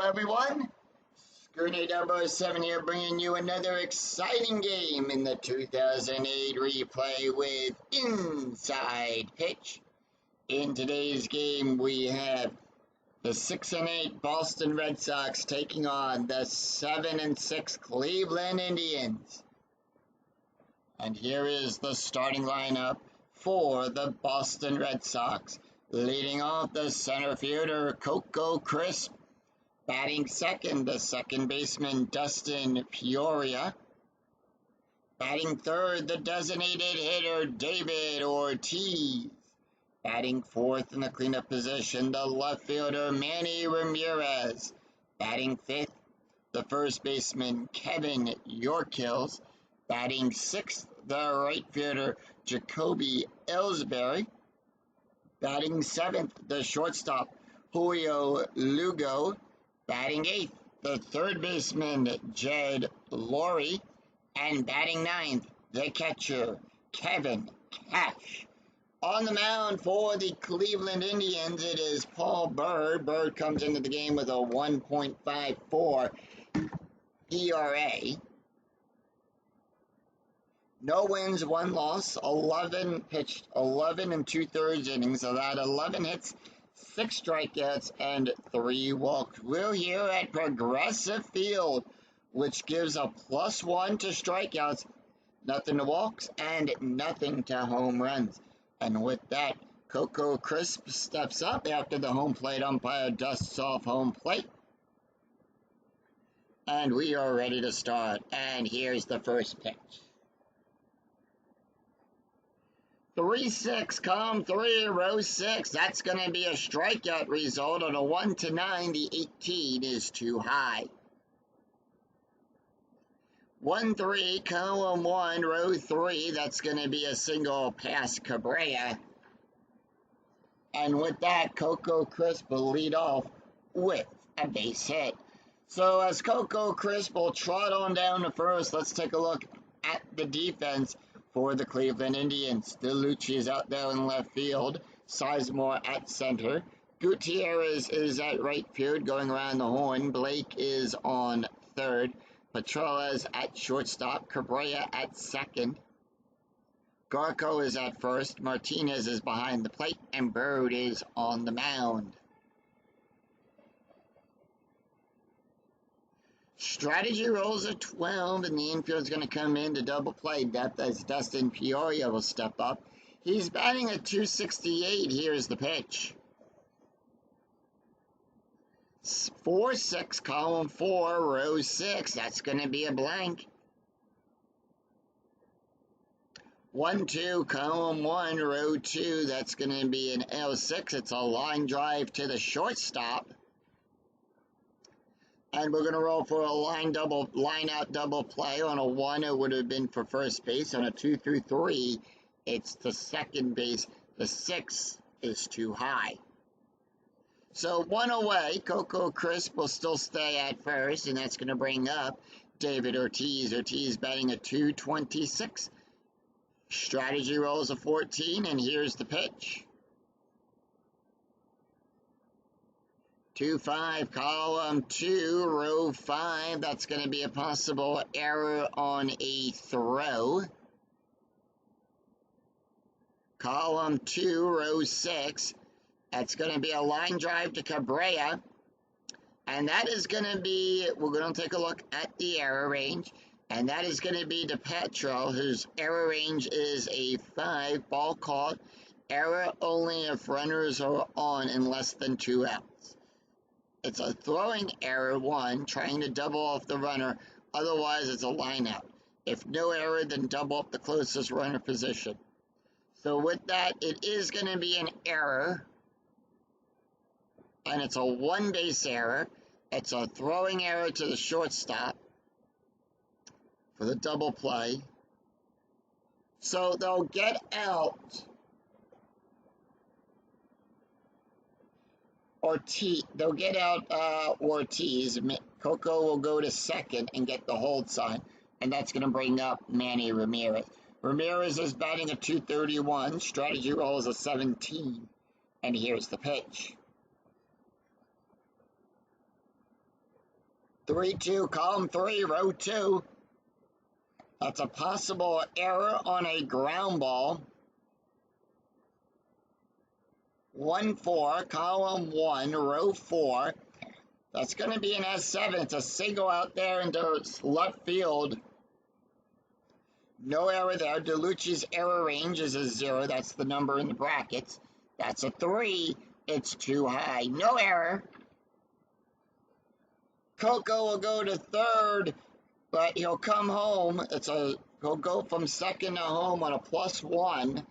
everyone. Screener 007 here, bringing you another exciting game in the 2008 replay with Inside Pitch. In today's game, we have the 6-8 Boston Red Sox taking on the 7-6 Cleveland Indians. And here is the starting lineup for the Boston Red Sox. Leading off, the center fielder, Coco Crisp. Batting second, the second baseman, Dustin Peoria. Batting third, the designated hitter, David Ortiz. Batting fourth in the cleanup position, the left fielder, Manny Ramirez. Batting fifth, the first baseman, Kevin Yorkills. Batting sixth, the right fielder, Jacoby Ellsbury. Batting seventh, the shortstop, Julio Lugo. Batting eighth, the third baseman, Jed Lowrie. And batting ninth, the catcher, Kevin Cash. On the mound for the Cleveland Indians, it is Paul Bird. Bird comes into the game with a 1.54 ERA. No wins, one loss, 11 pitched, 11 and 2/3 innings. So that 11 hits, 6 strikeouts, and 3 walks. We're here at Progressive Field, which gives a +1 to strikeouts, nothing to walks, and nothing to home runs. And with that, Coco Crisp steps up after the home plate umpire dusts off home plate. And we are ready to start. And here's the first pitch. 3-6, column 3, row 6. That's going to be a strikeout result on a 1-9. The 18 is too high. 1-3, column 1, row 3. That's going to be a single past Cabrera. And with that, Coco Crisp will lead off with a base hit. So as Coco Crisp will trot on down to first, let's take a look at the defense for the Cleveland Indians. DeLucci is out there in left field. Sizemore at center. Gutierrez is at right field going around the horn. Blake is on third. Petrolas at shortstop. Cabrera at second. Garco is at first. Martinez is behind the plate. And Bird is on the mound. Strategy rolls a 12, and the infield is going to come in to double play depth as Dustin Peoria will step up. He's batting at 268. Here's the pitch. 4-6, column 4, row 6. That's going to be a blank. 1-2, column 1, row 2. That's going to be an L6. It's a line drive to the shortstop. And we're going to roll for a line out double play. On a 1, it would have been for first base. On a 2 through 3, it's to second base. The 6 is too high. So 1 away. Coco Crisp will still stay at first, and that's going to bring up David Ortiz. Ortiz batting at 226. Strategy rolls a 14, and here's the pitch. 2-5, column 2, row 5. That's going to be a possible error on a throw. Column 2, row 6. That's going to be a line drive to Cabrera. And that is going to be, we're going to take a look at the error range. And that is going to be to Petro, whose error range is a 5. Ball caught. Error only if runners are on in less than 2 outs. It's a throwing error, 1, trying to double off the runner. Otherwise, it's a line out. If no error, then double up the closest runner position. So with that, it is going to be an error. And it's a 1-base error. It's a throwing error to the shortstop for the double play. So they'll get out Ortiz. They'll get out Ortiz. Coco will go to second and get the hold sign. And that's going to bring up Manny Ramirez. Ramirez is batting a 231. Strategy roll is a 17. And here's the pitch. 3-2, column 3, row 2. That's a possible error on a ground ball. 1-4, column 1, row 4. That's going to be an S7. It's a single out there into left field. No error there. DeLucci's error range is a 0. That's the number in the brackets. That's a 3. It's too high. No error. Coco will go to third, but he'll come home. He'll go from second to home on a +1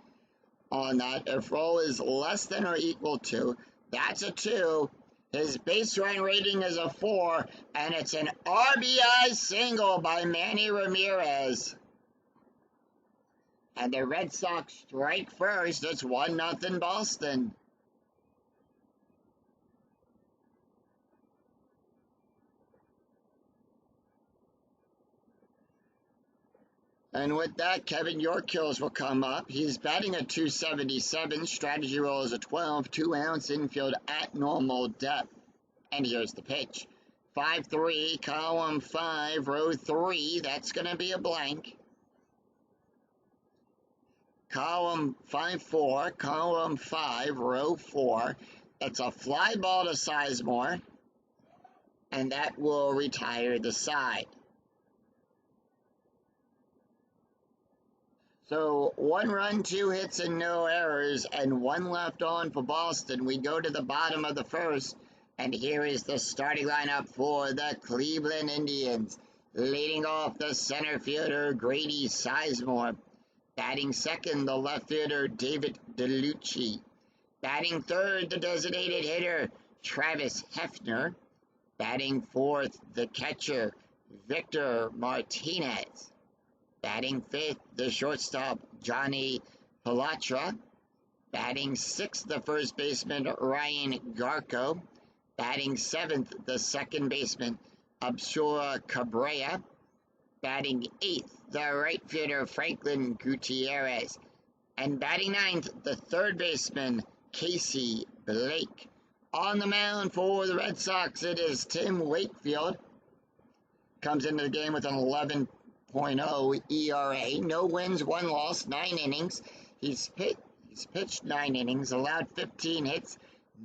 on that. If roll is less than or equal to, that's a 2. His base run rating is a 4, and it's an RBI single by Manny Ramirez. And the Red Sox strike first. It's 1-0 Boston. And with that, Kevin Yorkills will come up. He's batting a .277. Strategy roll is a 12. 2-ounce infield at normal depth. And here's the pitch. 5-3, column 5, row 3. That's going to be a blank. Column 5-4, column 5, row 4. It's a fly ball to Sizemore. And that will retire the side. So 1 run, 2 hits, and no errors, and 1 left on for Boston. We go to the bottom of the first, and here is the starting lineup for the Cleveland Indians. Leading off, the center fielder, Grady Sizemore. Batting second, the left fielder, David DeLucci. Batting third, the designated hitter, Travis Hefner. Batting fourth, the catcher, Victor Martinez. Batting fifth, the shortstop, Johnny Pilatra. Batting sixth, the first baseman, Ryan Garco. Batting seventh, the second baseman, Absura Cabrera. Batting eighth, the right fielder, Franklin Gutierrez. And batting ninth, the third baseman, Casey Blake. On the mound for the Red Sox, it is Tim Wakefield. Comes into the game with an 11.0 ERA. No wins, 1 loss, 9 innings. He's pitched 9 innings, allowed 15 hits,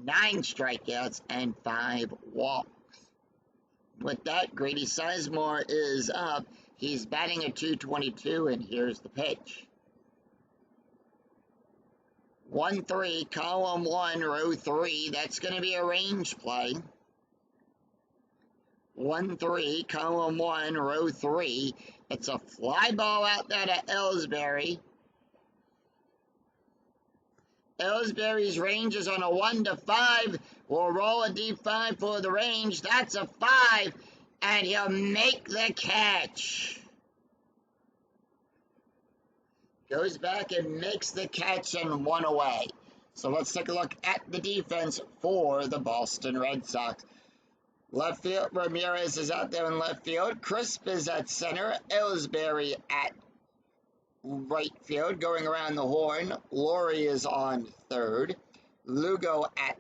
9 strikeouts, and 5 walks. With that, Grady Sizemore is up. He's batting a .222, and here's the pitch. 1-3, column 1, row 3. That's going to be a range play. 1-3, column 1, row 3. It's a fly ball out there to Ellsbury. Ellsbury's range is on a 1 to 5. We'll roll a D5 for the range. That's a 5, and he'll make the catch. Goes back and makes the catch and 1 away. So let's take a look at the defense for the Boston Red Sox. Left field, Ramirez is out there in left field. Crisp is at center. Ellsbury at right field, going around the horn. Laurie is on third. Lugo at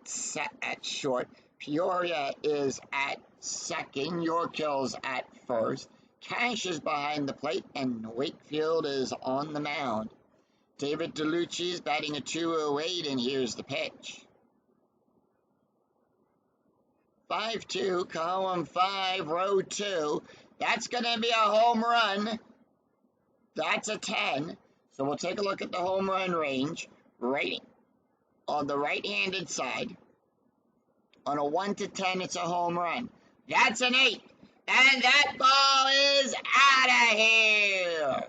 short. Peoria is at second. Yorkills at first. Cash is behind the plate, and Wakefield is on the mound. David DeLucci is batting a .208, and here's the pitch. 5-2, column 5, row 2. That's going to be a home run. That's a 10. So we'll take a look at the home run range rating. On the right-handed side, on a 1 to 10, it's a home run. That's an 8. And that ball is out of here.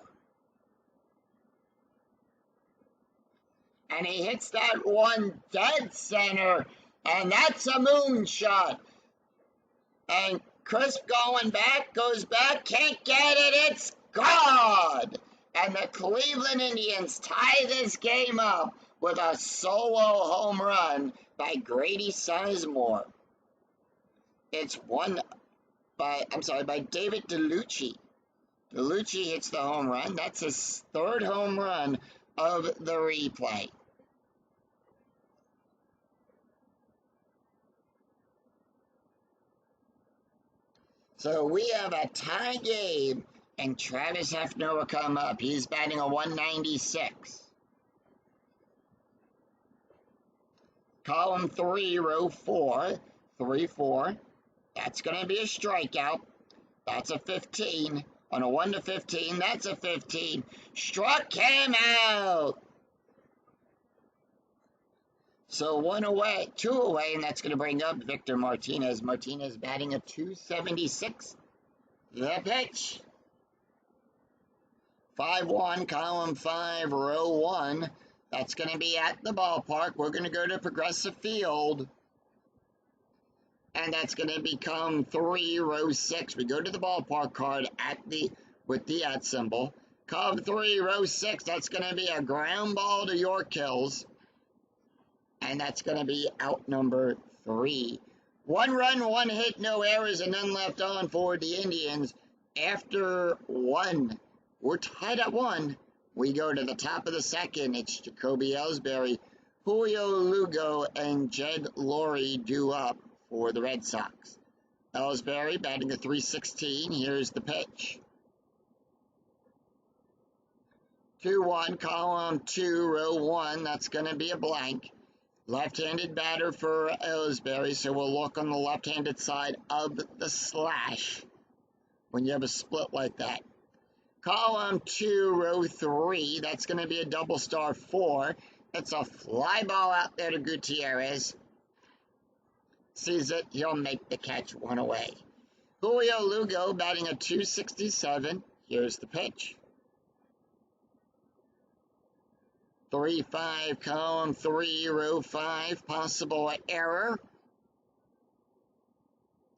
And he hits that one dead center. And that's a moonshot. And Crisp going back, goes back, can't get it, it's gone. And the Cleveland Indians tie this game up with a solo home run by Grady Sizemore. It's won by David DeLucci. DeLucci hits the home run. That's his 3rd home run of the replay. So we have a tie game, and Travis Hefner will come up. He's batting a 196. Column 3, row 4, 3-4. That's going to be a strikeout. That's a 15. On a 1 to 15, that's a 15. Struck him out. So 1 away, 2 away, and that's going to bring up Victor Martinez. Martinez batting a 276. The pitch. 5-1, column 5, row 1. That's going to be at the ballpark. We're going to go to Progressive Field. And that's going to become 3, row 6. We go to the ballpark card with the at symbol. Column 3, row 6. That's going to be a ground ball to York Hills. And that's going to be out number 3. 1 run, 1 hit, no errors, and none left on for the Indians. After 1, we're tied at 1. We go to the top of the second. It's Jacoby Ellsbury, Julio Lugo, and Jed Lowrie due up for the Red Sox. Ellsbury batting a 316. Here's the pitch. 2-1, column 2, row 1. That's going to be a blank. Left-handed batter for Ellsbury, so we'll look on the left-handed side of the slash when you have a split like that. Column 2, row 3, that's going to be a double star 4. It's a fly ball out there to Gutierrez. Sees it, he'll make the catch 1 away. Julio Lugo batting a 267. Here's the pitch. 3-5, column 3, row 5, possible error.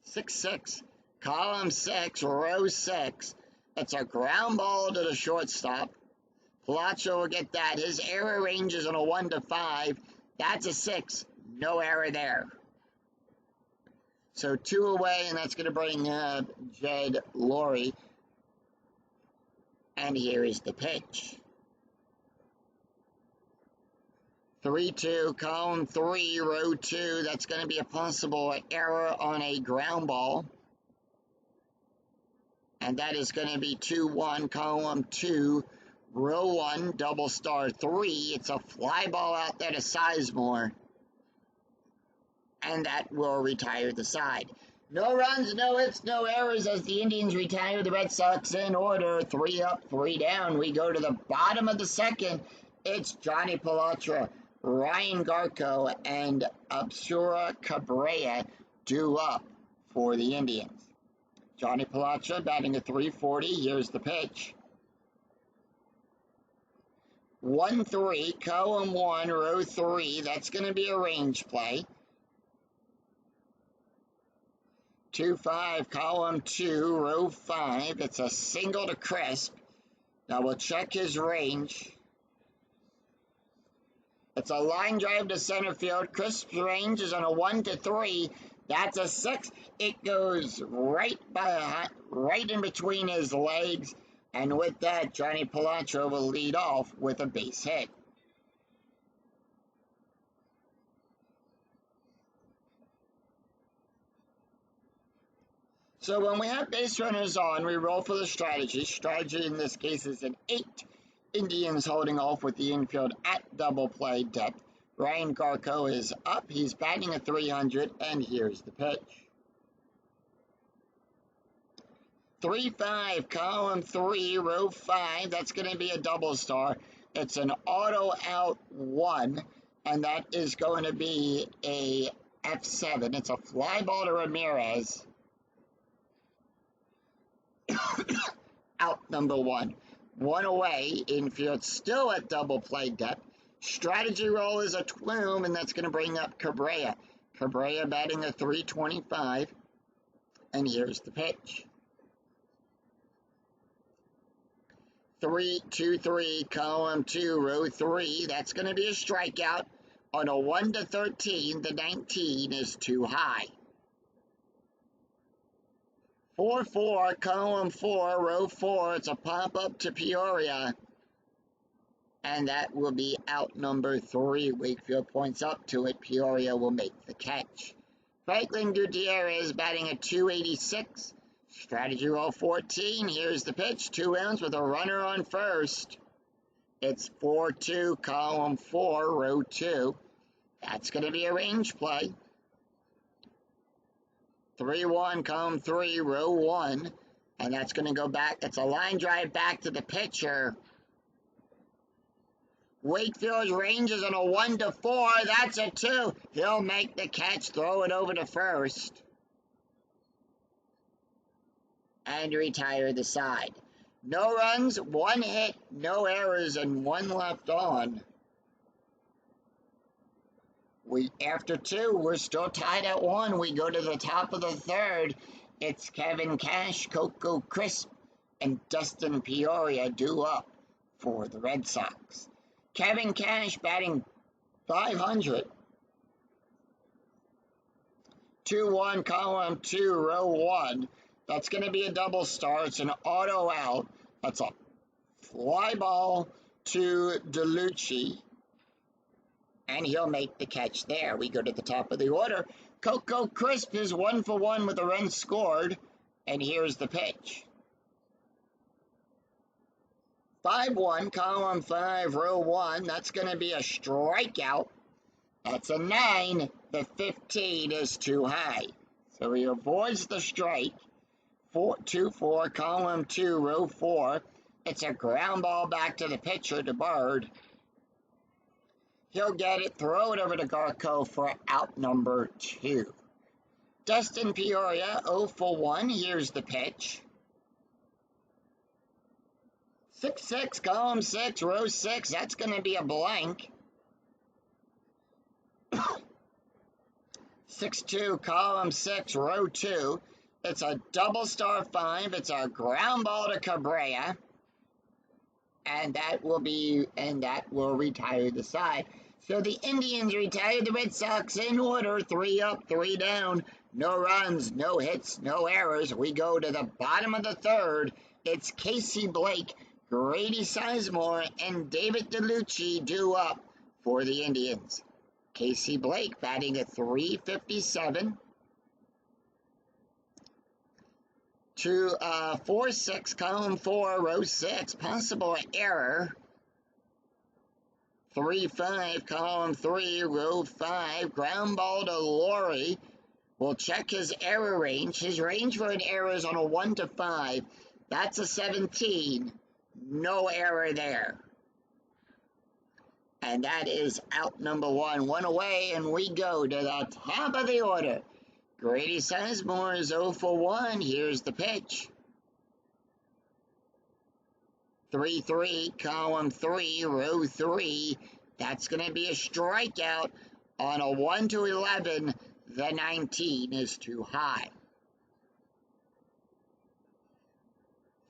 6-6, column 6, row 6. It's a ground ball to the shortstop. Palazzo will get that. His error range is on a 1 to 5. That's a 6. No error there. So 2 away, and that's going to bring up Jed Lowrie. And here is the pitch. 3-2, column 3, row 2. That's going to be a possible error on a ground ball. And that is going to be 2-1, column 2, row 1, double star 3. It's a fly ball out there to Sizemore. And that will retire the side. No runs, no hits, no errors as the Indians retire the Red Sox in order. 3 up, 3 down. We go to the bottom of the second. It's Johnny Palatra, Ryan Garco, and Absura Cabrera due up for the Indians. Johnny Palatra batting a 340. Here's the pitch. 1-3, column 1, row 3. That's going to be a range play. 2-5, column 2, row 5. It's a single to Crisp. Now we'll check his range. It's a line drive to center field. Crisp's range is on a 1 to 3. That's a 6. It goes right in between his legs. And with that, Johnny Palatra will lead off with a base hit. So when we have base runners on, we roll for the strategy. Strategy in this case is an 8. Indians holding off with the infield at double play depth. Ryan Garco is up. He's batting a 300, and here's the pitch. 3-5, column 3, row 5. That's going to be a double star. It's an auto out 1, and that is going to be a F7. It's a fly ball to Ramirez. Out number 1. 1 away, infield still at double play depth. Strategy roll is a twom, and that's going to bring up Cabrera. Cabrera batting a 325, and here's the pitch. 3-2-3, column 2, row 3. That's going to be a strikeout. On a 1 to 13, the 19 is too high. 4-4, column 4, row 4. It's a pop-up to Peoria. And that will be out number 3. Wakefield points up to it. Peoria will make the catch. Franklin Gutierrez batting a 286. Strategy roll 14. Here's the pitch. 2 outs with a runner on first. It's 4-2, column 4, row 2. That's going to be a range play. 3-1, column 3, row 1. And that's going to go back. It's a line drive back to the pitcher. Wakefield's ranges on a 1-4. That's a 2. He'll make the catch, throw it over to first, and retire the side. No runs, 1 hit, no errors, and 1 left on. After 2, we're still tied at 1. We go to the top of the third. It's Kevin Cash, Coco Crisp, and Dustin Peoria due up for the Red Sox. Kevin Cash batting .500. 2-1, column 2, row 1. That's going to be a double star. It's an auto out. That's a fly ball to DeLucci, and he'll make the catch there. We go to the top of the order. Coco Crisp is 1-for-1 with a run scored, and here's the pitch. 5-1, column 5, row 1. That's going to be a strikeout. That's a 9. The 15 is too high, so he avoids the strike. 2-4, column 2, row 4. It's a ground ball back to the pitcher, to Bird. He'll get it, throw it over to Garco for out number 2. Dustin Peoria, 0-for-1. Here's the pitch. 6-6, column 6, row 6. That's going to be a blank. 6-2, column 6, row 2. It's a double star 5. It's a ground ball to Cabrera, and that will retire the side. So the Indians retire the Red Sox in order. 3 up, 3 down. No runs, no hits, no errors. We go to the bottom of the third. It's Casey Blake, Grady Sizemore, and David DeLucci due up for the Indians. Casey Blake batting at .357. 4-6, column 4, row 6. Possible error. 3-5, column 3, row 5. Ground ball to Laurie. We'll check his error range. His range for an error is on a 1-5. That's a 17. No error there. And that is out number 1. 1 away, and we go to the top of the order. Grady Sizemore is 0-for-1. Here's the pitch. 3-3, column 3, row 3. That's going to be a strikeout on a 1-11. The 19 is too high.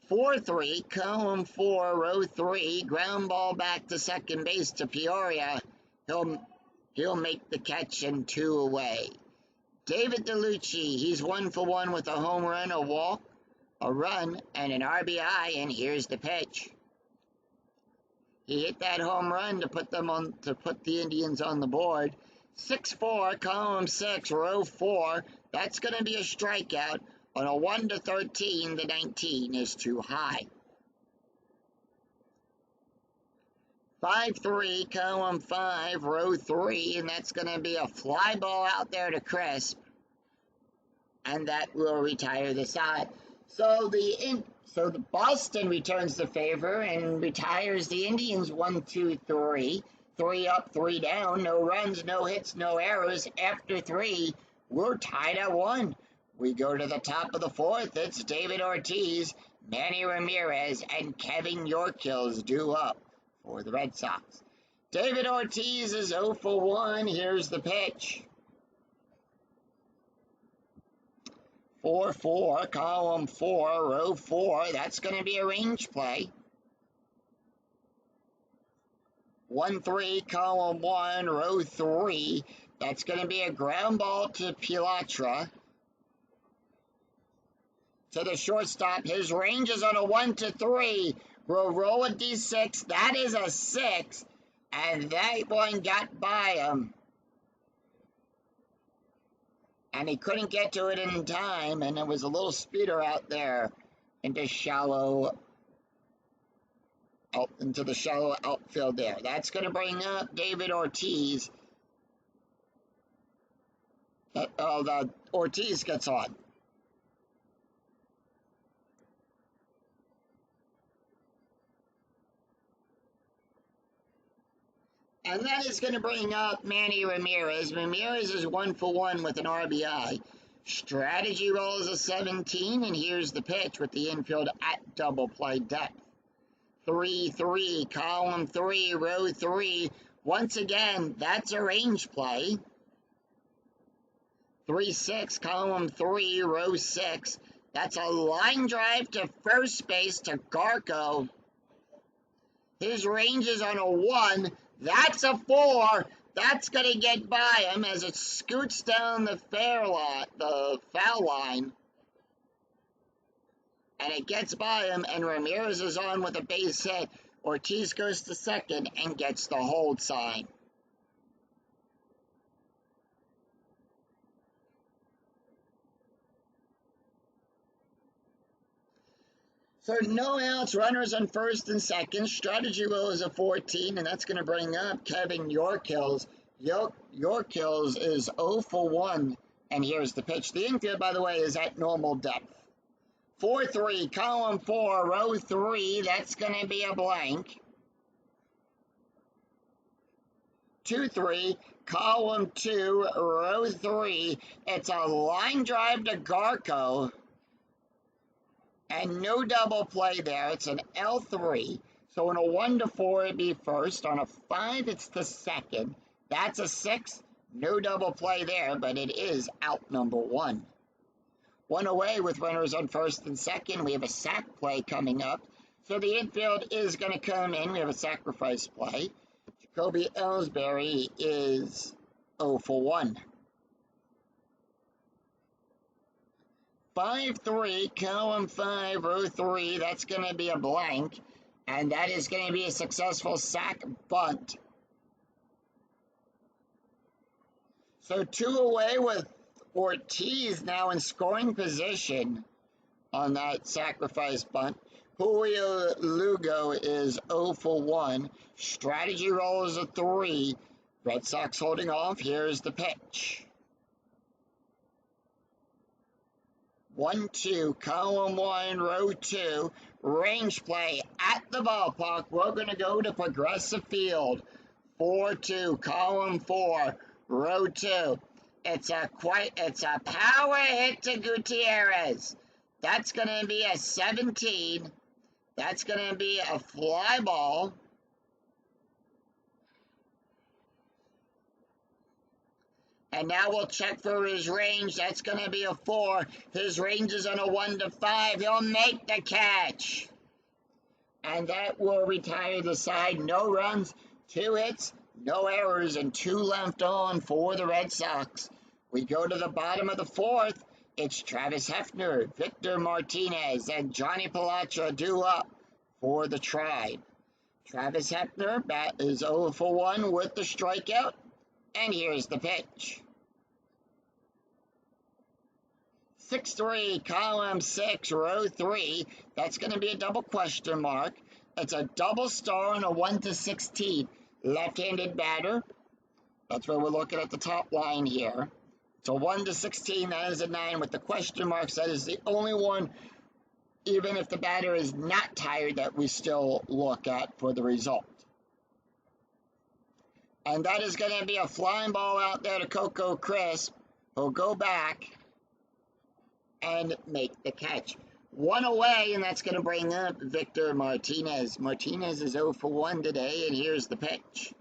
4-3, column 4, row 3. Ground ball back to second base to Peoria. He'll make the catch, and 2 away. David DeLucci, he's 1-for-1 with a home run, a walk, a run, and an RBI, and here's the pitch. He hit that home run to put the Indians on the board. 6-4, column 6, row 4. That's going to be a strikeout on a 1-13. The 19 is too high. 5-3, column 5, row 3, and that's going to be a fly ball out there to Crisp, and that will retire the side. So the Boston returns the favor and retires the Indians 1-2-3. 3 up, 3 down. No runs, no hits, no errors. After 3, we're tied at 1. We go to the top of the 4th. It's David Ortiz, Manny Ramirez, and Kevin Yorkill's due up for the Red Sox. David Ortiz is 0-for-1. Here's the pitch. 4-4, column 4, row 4. That's going to be a range play. 1-3, column 1, row 3. That's going to be a ground ball to Pilatra. To the shortstop. His range is on a 1-3. We'll roll a D6. That is a 6. And that one got by him. and he couldn't get to it in time, and there was a little speeder out there into the shallow outfield there. That's going to bring up David Ortiz. Ortiz gets on. And that is going to bring up Manny Ramirez. Ramirez is 1-for-1 with an RBI. Strategy rolls a 17, and here's the pitch with the infield at double play depth. 3-3, column 3, row 3. Once again, that's a range play. 3-6, column 3, row 6. That's a line drive to first base to Garco. His range is on a 1. That's a 4. That's going to get by him as it scoots down the foul line. And it gets by him, and Ramirez is on with a base hit. Ortiz goes to second and gets the hold sign. So no outs, runners on first and second. Strategy roll is a 14, and that's going to bring up Kevin Yorkills. Yorkills is 0-for-1, and here's the pitch. The infield, by the way, is at normal depth. 4-3, column 4, row 3. That's going to be a blank. 2-3, column 2, row 3. It's a line drive to Garco. And no double play there. It's an L3. So on a 1-4, it'd be first. On a 5, it's the second. That's a 6. No double play there, but it is out number 1. One away with runners on first and second. We have a sac play coming up. So the infield is going to come in. We have a sacrifice play. Jacoby Ellsbury is 0-for-1. 5-3, column 5, row 3. That's going to be a blank. And that is going to be a successful sac bunt. So 2 away with Ortiz now in scoring position on that sacrifice bunt. Julio Lugo is 0-for-1. Strategy roll is a 3. Red Sox holding off. Here's the pitch. 1-2, column 1, row 2, range play at the ballpark. We're going to go to Progressive Field. 4-2, column 4, row 2. It's a power hit to Gutierrez. That's going to be a 17. That's going to be a fly ball. And now we'll check for his range. That's going to be a 4. His range is on a 1-5. He'll make the catch. And that will retire the side. No runs, 2 hits, no errors, and 2 left on for the Red Sox. We go to the bottom of the 4th. It's Travis Hefner, Victor Martinez, and Johnny Palatra due up for the Tribe. Travis Hefner is 0-for-1 with the strikeout. And here's the pitch. 6-3, column 6, row 3. That's going to be a double question mark. It's a double star on a 1-16. Left-handed batter. That's where we're looking at the top line here. It's a 1-16. That is a 9 with the question marks. That is the only one, even if the batter is not tired, that we still look at for the result. And that is going to be a flying ball out there to Coco Crisp, who'll go back and make the catch. 1 away, and that's going to bring up Victor Martinez. Martinez is 0-for-1 today, and here's the pitch.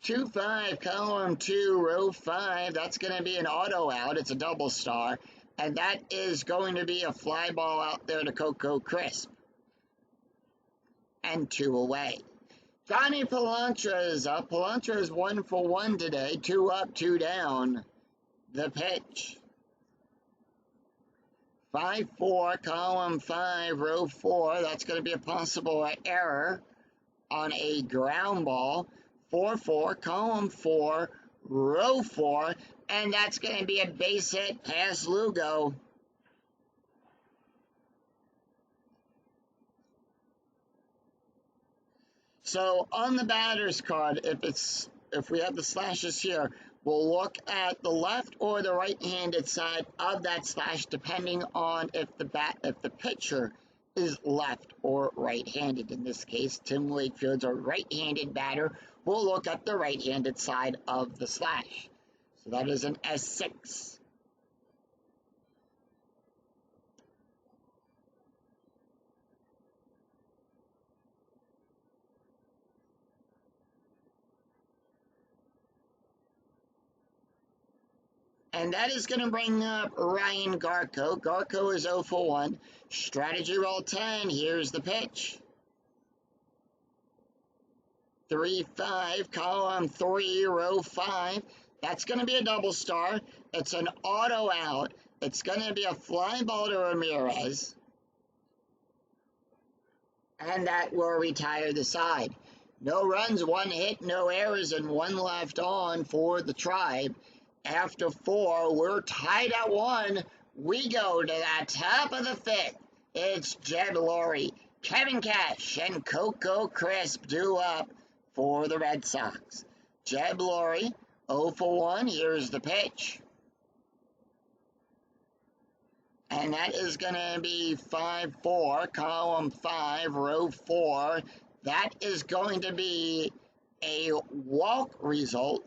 2-5, column 2, row 5. That's going to be an auto out. It's a double star. And that is going to be a fly ball out there to Coco Crisp. And 2 away. Johnny Palatra is up. Palatra is 1-for-1 today. 2 up, 2 down. The pitch. 5-4, column 5, row 4. That's going to be a possible error on a ground ball. 4-4, column 4, row 4, and that's going to be a base hit past Lugo. So on the batter's card, if we have the slashes here, we'll look at the left or the right-handed side of that slash, depending on if the pitcher is left or right-handed. In this case, Tim Wakefield's a right-handed batter. We'll look at the right-handed side of the slash. So that is an S6. And that is going to bring up Ryan Garko. Garko is 0 for 1. Strategy roll 10. Here's the pitch. 3-5, column 3, row 5. That's going to be a double star. It's an auto out. It's going to be a fly ball to Ramirez. And that will retire the side. No runs, 1 hit, no errors, and 1 left on for the Tribe. After 4, we're tied at 1. We go to the top of the 5th. It's Jed Lowrie, Kevin Cash, and Coco Crisp due up for the Red Sox. Jed Lowrie, 0 for 1. Here's the pitch. And that is going to be 5-4, column 5, row 4. That is going to be a walk result.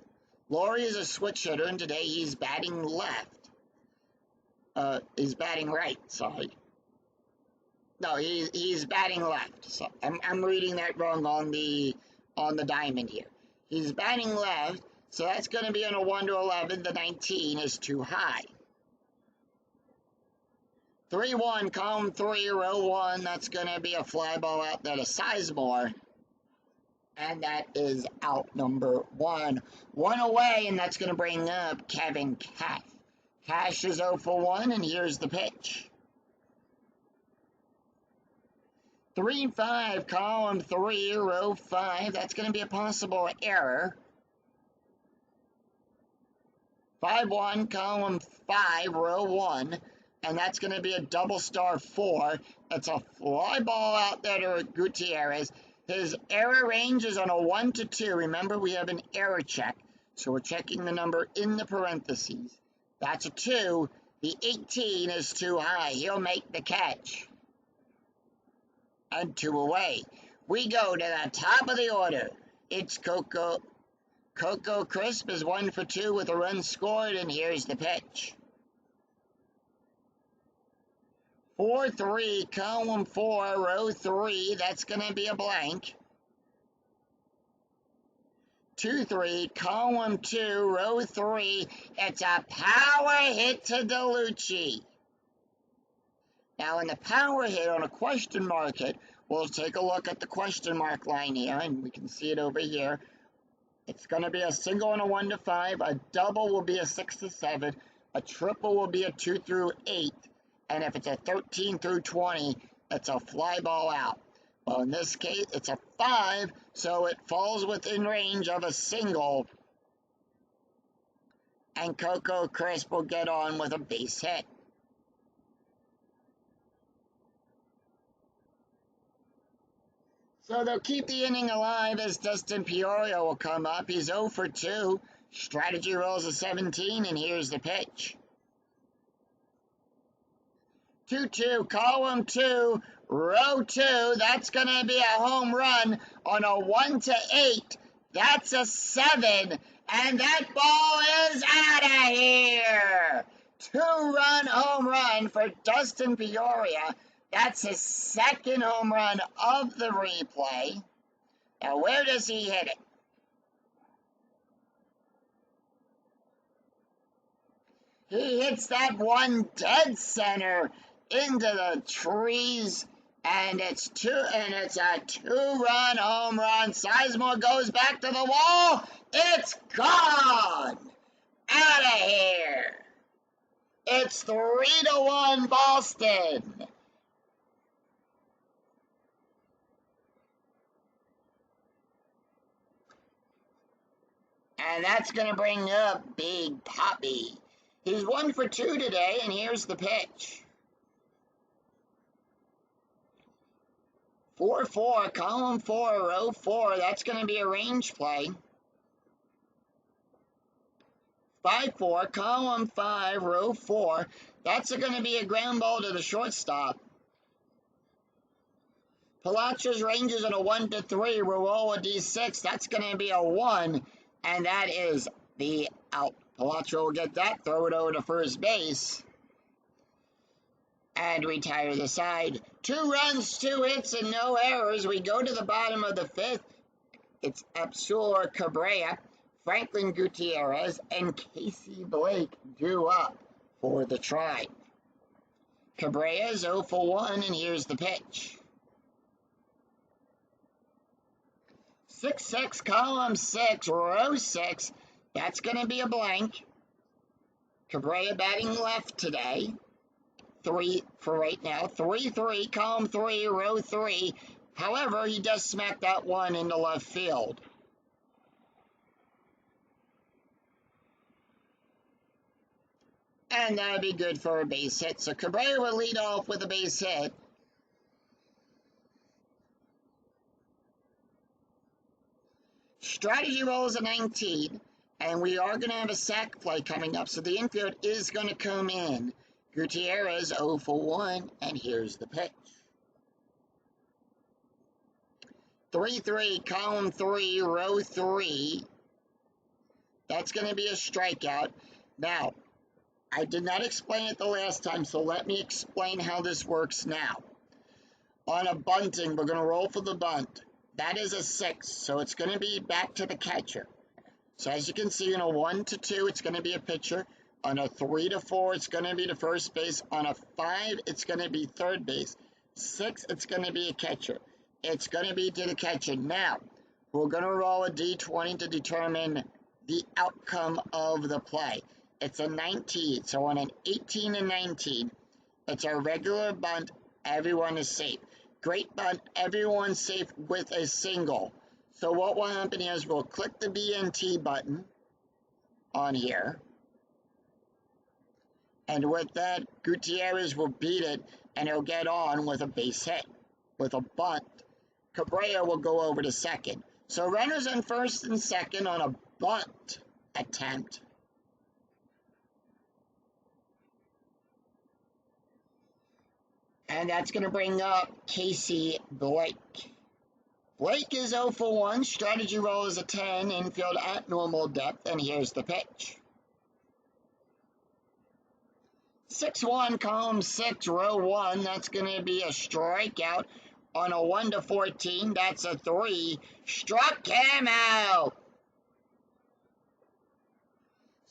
Lowrie is a switch hitter, and today he's batting left. He's batting right, sorry. No, he's batting left. So I'm reading that wrong on the diamond here. He's batting left, so that's going to be on a 1 to 11. The 19 is too high. 3-1, column 3, row 1. That's going to be a fly ball out there to Sizemore. And that is out number 1. 1 away, and that's going to bring up Kevin Cash. Cash is 0 for 1, and here's the pitch. 3-5, column 3, row 5. That's going to be a possible error. 5-1, column 5, row 1. And that's going to be a double star 4. It's a fly ball out there to Gutierrez. His error range is on a 1 to 2. Remember, we have an error check. So we're checking the number in the parentheses. That's a 2. The 18 is too high. He'll make the catch. And 2 away. We go to the top of the order. It's Coco. Coco Crisp is 1 for 2 with a run scored, and here's the pitch. 4-3, column 4, row 3. That's going to be a blank. 2-3, column 2, row 3. It's a power hit to DeLucci. Now, in the power hit on a question mark hit, we'll take a look at the question mark line here, and we can see it over here. It's going to be a single and a 1 to 5. A double will be a 6 to 7. A triple will be a 2 through 8. And if it's a 13 through 20, it's a fly ball out. Well, in this case, it's a 5, so it falls within range of a single. And Coco Crisp will get on with a base hit. So they'll keep the inning alive as Dustin Peoria will come up. He's 0 for 2. Strategy rolls a 17, and here's the pitch. 2-2, column 2, row 2. That's going to be a home run on a 1 to 8. That's a 7. And that ball is out of here. 2-run home run for Dustin Peoria. That's his 2nd home run of the replay. Now, where does he hit it? He hits that one dead center into the trees, and it's a 2-run home run. Sizemore goes back to the wall. It's gone. Out of here. It's 3-1 Boston. And that's going to bring up Big Poppy. He's 1 for 2 today, and here's the pitch. 4-4, column 4, row 4. That's going to be a range play. 5-4, column 5, row 4. That's going to be a ground ball to the shortstop. Palacios ranges at a 1-3. We'll roll a D6. That's going to be a 1, and that is the out. Palacios will get that, throw it over to first base, and retire the side. 2 runs, 2 hits, and no errors. We go to the bottom of the 5th. It's Absul Cabrera, Franklin Gutierrez, and Casey Blake due up for the try. Cabrera's 0 for 1, and here's the pitch. 6-6, column 6, row 6. That's going to be a blank. Cabrera batting left today. 3 for right now. 3-3, column 3, row 3. However, he does smack that one into left field. And that'd be good for a base hit. So Cabrera will lead off with a base hit. Strategy roll is a 19, and we are going to have a sac fly coming up, so the infield is going to come in. Gutierrez 0 for 1, and here's the pitch. 3-3, column 3, row 3. That's going to be a strikeout. Now, I did not explain it the last time, so let me explain how this works now. On a bunting, we're going to roll for the bunt. That is a 6, so it's going to be back to the catcher. So as you can see, in a 1-2, it's going to be a pitcher. On a 3-4, it's going to be to first base. On a 5, it's going to be third base. 6, it's going to be a catcher. It's going to be to the catcher. Now, we're going to roll a D20 to determine the outcome of the play. It's a 19, so on an 18 and 19, it's a regular bunt. Everyone is safe. Great bunt, everyone's safe with a single. So what will happen is we'll click the BNT button on here. And with that, Gutierrez will beat it, and he'll get on with a base hit. With a bunt, Cabrera will go over to second. So runners on first and second on a bunt attempt. And that's going to bring up Casey Blake. Blake is 0 for 1. Strategy roll is a 10. Infield at normal depth. And here's the pitch. 6-1, column 6, row 1. That's going to be a strikeout. On a 1-14, that's a 3. Struck him out.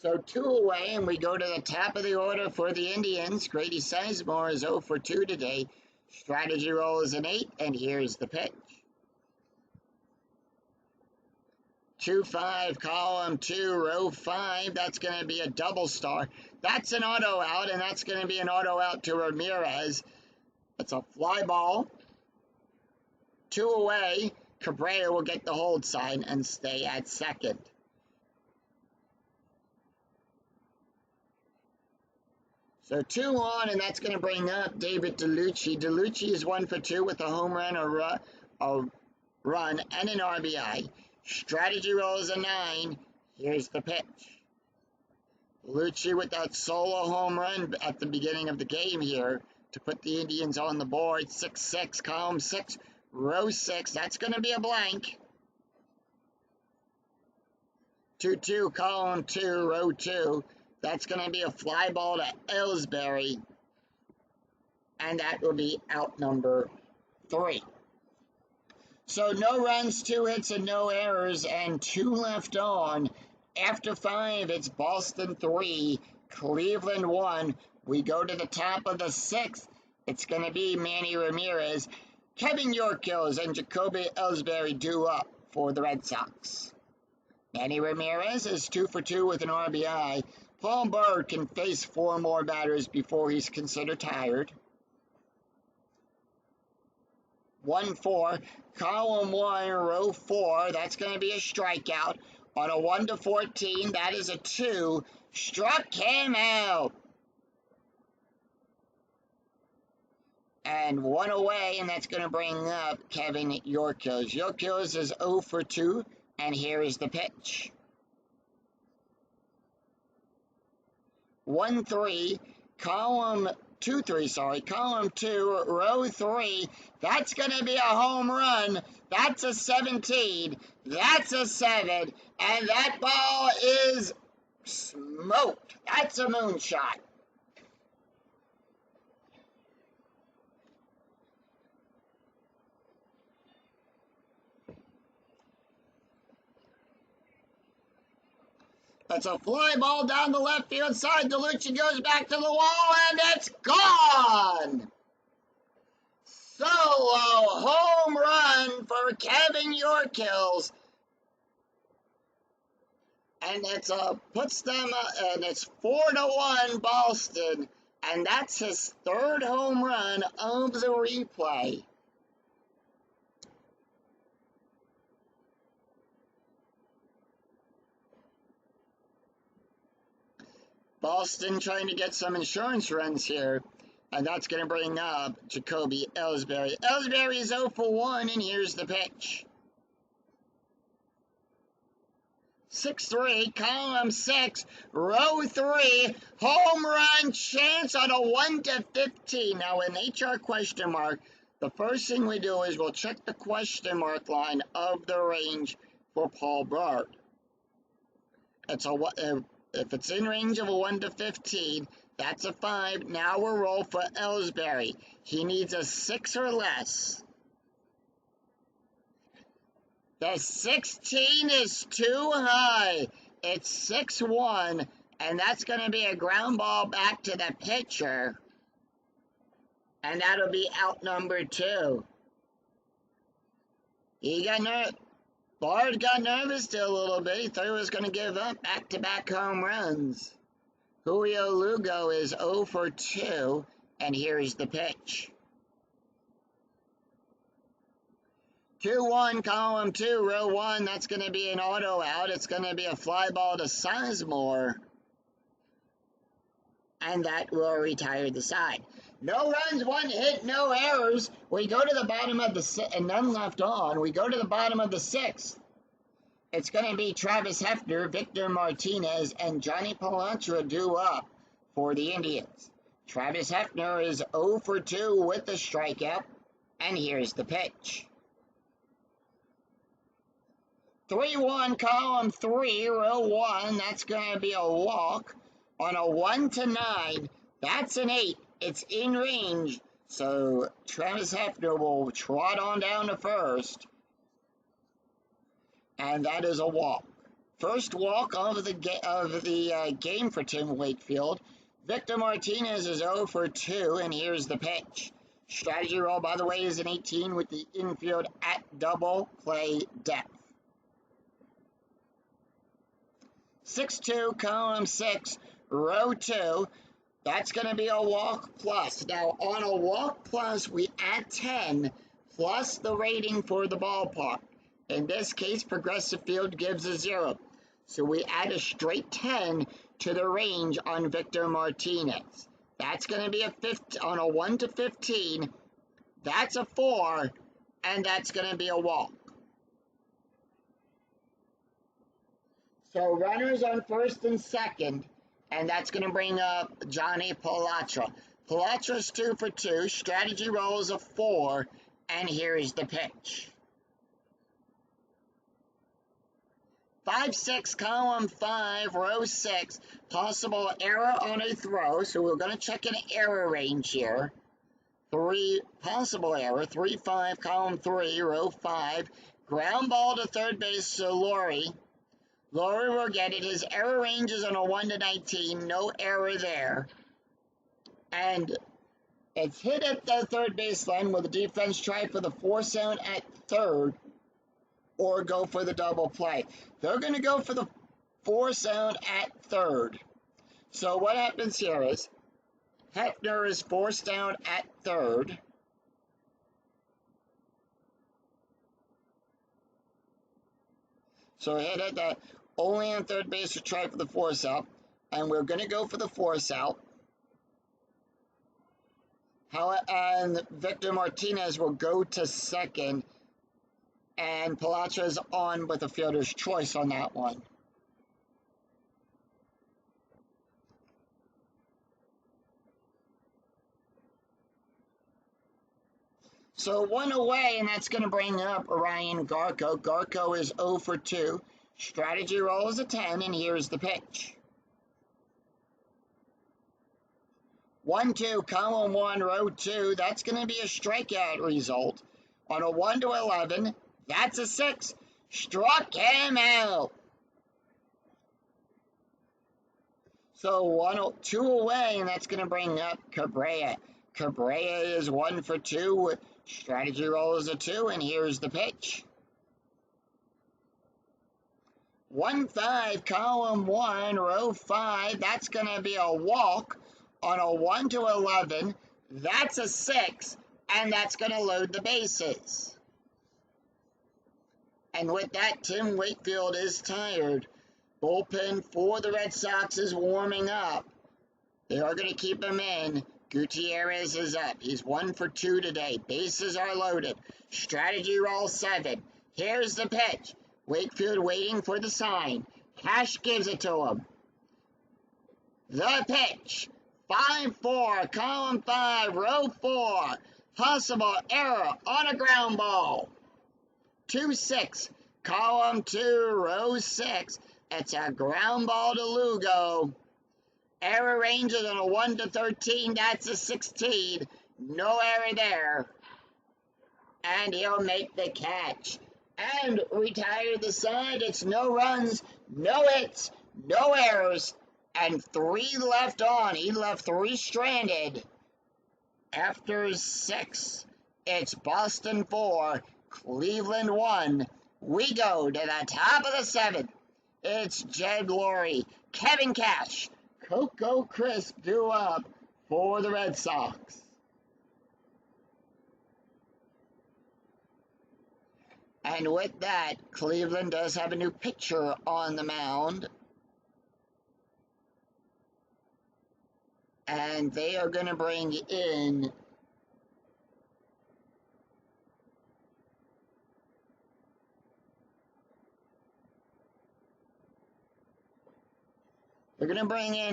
So 2 away, and we go to the top of the order for the Indians. Grady Sizemore is 0 for 2 today. Strategy roll is an 8, and here's the pitch. 2-5, column 2, row 5. That's going to be a double star. That's an auto out, and that's going to be an auto out to Ramirez. It's a fly ball. 2 away. Cabrera will get the hold sign and stay at second. So 2 on, and that's going to bring up David DeLucci. DeLucci is 1 for 2 with a home run, a run, and an RBI. Strategy roll is a 9. Here's the pitch. DeLucci with that solo home run at the beginning of the game here to put the Indians on the board. 6-6, column 6, row 6. That's going to be a blank. 2-2, column 2, row 2. That's going to be a fly ball to Ellsbury, and that will be out number 3. So no runs, 2 hits, and no errors, and 2 left on. After 5, it's Boston 3, Cleveland 1. We go to the top of the 6th. It's going to be Manny Ramirez, Kevin Yorkills, and Jacoby Ellsbury due up for the Red Sox. Manny Ramirez is 2 for 2 with an RBI. Paul Bird can face 4 more batters before he's considered tired. 1-4, column 1, row 4. That's going to be a strikeout. On a 1 to 14, that is a 2. Struck him out. And 1 away, and that's going to bring up Kevin Yorkos. Yorkos is 0 for 2, and here is the pitch. 1-3, column 2-3, column 2, row 3. That's going to be a home run. That's a 17. That's a 7. And that ball is smoked. That's a moonshot. That's a fly ball down the left field side. DeLucci goes back to the wall, and it's gone. Solo home run for Kevin Yorkos. And it's puts them, and it's 4-1 Boston. And that's his 3rd home run of the replay. Boston trying to get some insurance runs here, and that's going to bring up Jacoby Ellsbury. Ellsbury is 0 for 1, and here's the pitch. 6-3, column 6, row 3, home run chance on a 1 to 15. Now, in HR question mark, the first thing we do is we'll check the question mark line of the range for Paul Bard. If it's in range of a 1 to 15, that's a 5. Now we'll roll for Ellsbury. He needs a 6 or less. The 16 is too high. It's 6-1, and that's going to be a ground ball back to the pitcher. And that'll be out number 2. Bard got nervous still a little bit. He thought he was going to give up back-to-back home runs. Julio Lugo is 0 for 2, and here's the pitch. 2-1, column 2, row 1. That's going to be an auto out. It's going to be a fly ball to Sizemore, and that will retire the side. No runs, 1 hit, no errors. We go to the bottom of the and none left on. We go to the bottom of the 6th. It's going to be Travis Hefner, Victor Martinez, and Johnny Palatra due up for the Indians. Travis Hefner is 0 for 2 with the strikeout, and here's the pitch. 3-1, column 3, row 1. That's going to be a walk on a 1 to 9. That's an 8. It's in range, so Travis Hefner will trot on down to first, and that is a walk. First walk of the game for Tim Wakefield. Victor Martinez is 0 for 2, and here's the pitch. Strategy roll, by the way, is an 18 with the infield at double play depth. 6-2, column 6, row 2. That's going to be a walk plus. Now, on a walk plus, we add 10 plus the rating for the ballpark. In this case, Progressive Field gives a 0. So we add a straight 10 to the range on Victor Martinez. That's going to be a 50 on a 1 to 15. That's a 4, and that's going to be a walk. So runners on first and second. And that's going to bring up Johnny Palatra. Palatra's 2 for 2. Strategy roll is a 4. And here is the pitch. 5-6, column 5, row 6. Possible error on a throw. So we're going to check an error range here. 3, possible error. 3-5, column 3, row 5. Ground ball to third base, so Laurie will get it. His error range is on a 1 to 19. No error there. And it's hit at the third baseline. Will the defense try for the force out at third or go for the double play? They're going to go for the force out at third. So what happens here is Hefner is forced out at third. So hit at the only on third base to try for the force out, and we're going to go for the force out. And Victor Martinez will go to second, and Palacio is on with a fielder's choice on that one. So one away, and that's going to bring up Ryan Garco. Garco is 0 for 2. Strategy roll is a 10, and here's the pitch. 1-2, column 1, row 2. That's going to be a strikeout result. On a 1-11, that's a 6. Struck him out. So 2 away, and that's going to bring up Cabrera. Cabrera is 1 for 2. Strategy roll is a 2, and here's the pitch. 1-5, column 1, row 5. That's going to be a walk. On a 1-11, that's a 6, and that's going to load the bases. And with that, Tim Wakefield is tired. Bullpen for the Red Sox is warming up. They are going to keep him in. Gutierrez is up. He's 1 for 2 today. Bases are loaded. Strategy roll 7. Here's the pitch. Wakefield waiting for the sign. Cash gives it to him. The pitch. 5-4, column 5, row 4. Possible error on a ground ball. 2-6, column 2, row 6. It's a ground ball to Lugo. Error ranges on a 1-13, that's a 16. No error there. And he'll make the catch. And retire the side. It's no runs, no hits, no errors, and 3 left on. He left 3 stranded. After 6, it's Boston 4, Cleveland 1. We go to the top of the 7th. It's Jed Lowrie, Kevin Cash, Coco Crisp due up for the Red Sox. And with that, Cleveland does have a new pitcher on the mound. And they are going to bring in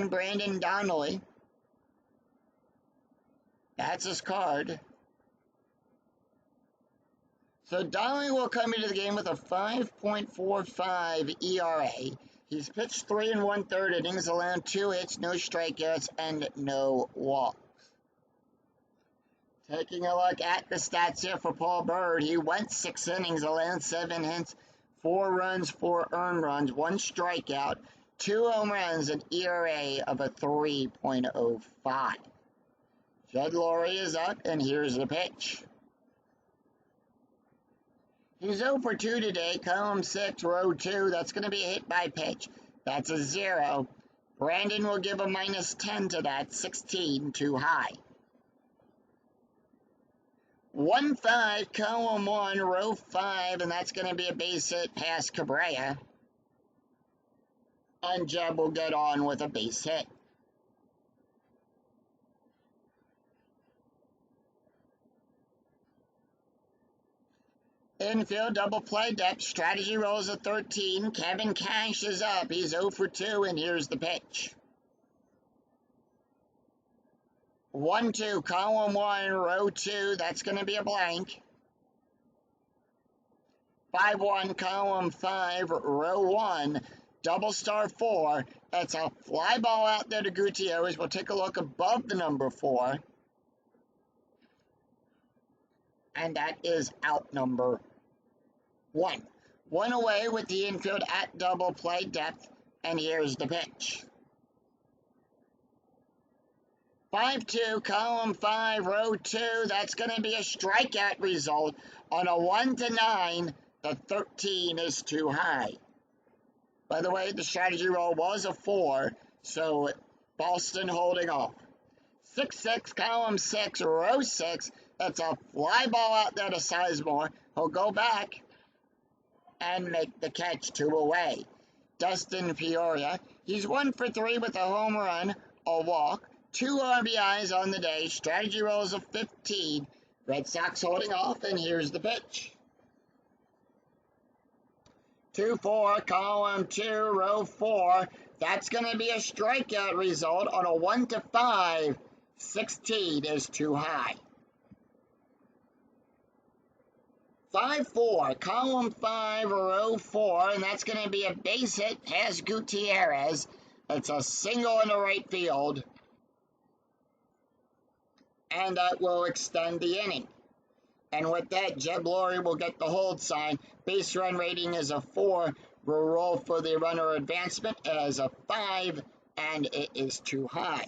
Brandon Donnelly. That's his card. So Donnelly will come into the game with a 5.45 ERA. He's pitched 3 1/3 innings, allowed 2 hits, no strikeouts, and no walks. Taking a look at the stats here for Paul Bird, he went 6 innings, allowed 7 hits, 4 runs, 4 earned runs, 1 strikeout, 2 home runs, an ERA of a 3.05. Jed Lowrie is up, and here's the pitch. He's 0 for 2 today, column 6, row 2. That's going to be a hit by pitch. That's a 0. Brandon will give a -10 to that, 16 too high. 1-5, column 1, row 5, and that's going to be a base hit past Cabrera. And Jeb will get on with a base hit. Infield double play depth, strategy rolls a 13. Kevin Cash is up. He's 0 for 2, and here's the pitch. 1-2, column 1, row 2. That's going to be a blank. 5-1, column 5, row 1. Double star 4. That's a fly ball out there to Gutierrez. We'll take a look above the number 4. And that is out number 1. 1 away with the infield at double play depth, and here's the pitch. 5-2, column 5, row 2. That's going to be a strikeout result. On a 1-9, the 13 is too high. By the way, the strategy roll was a 4, so Boston holding off. 6-6, column 6, row 6. That's a fly ball out there to Sizemore. He'll go back and make the catch 2 away. Dustin Peoria. He's 1 for 3 with a home run, a walk, 2 RBIs on the day, strategy rolls of 15. Red Sox holding off, and here's the pitch. 2-4, column 2, row 4. That's going to be a strikeout result on a 1-5. 16 is too high. 5-4, column 5, row 4, and that's going to be a base hit past Gutierrez. It's a single into right field, and that will extend the inning. And with that, Jeb Laurie will get the hold sign. Base run rating is a 4. Will roll for the runner advancement as a 5, and it is too high.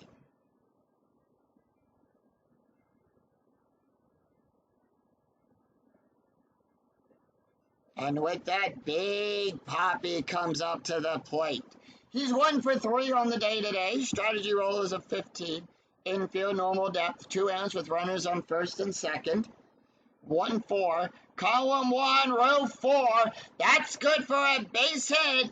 And with that, Big Papi comes up to the plate. He's 1 for 3 on the day today. Strategy roll is a 15. Infield normal depth, 2 outs with runners on first and second. 1-4, column 1, row 4. That's good for a base hit.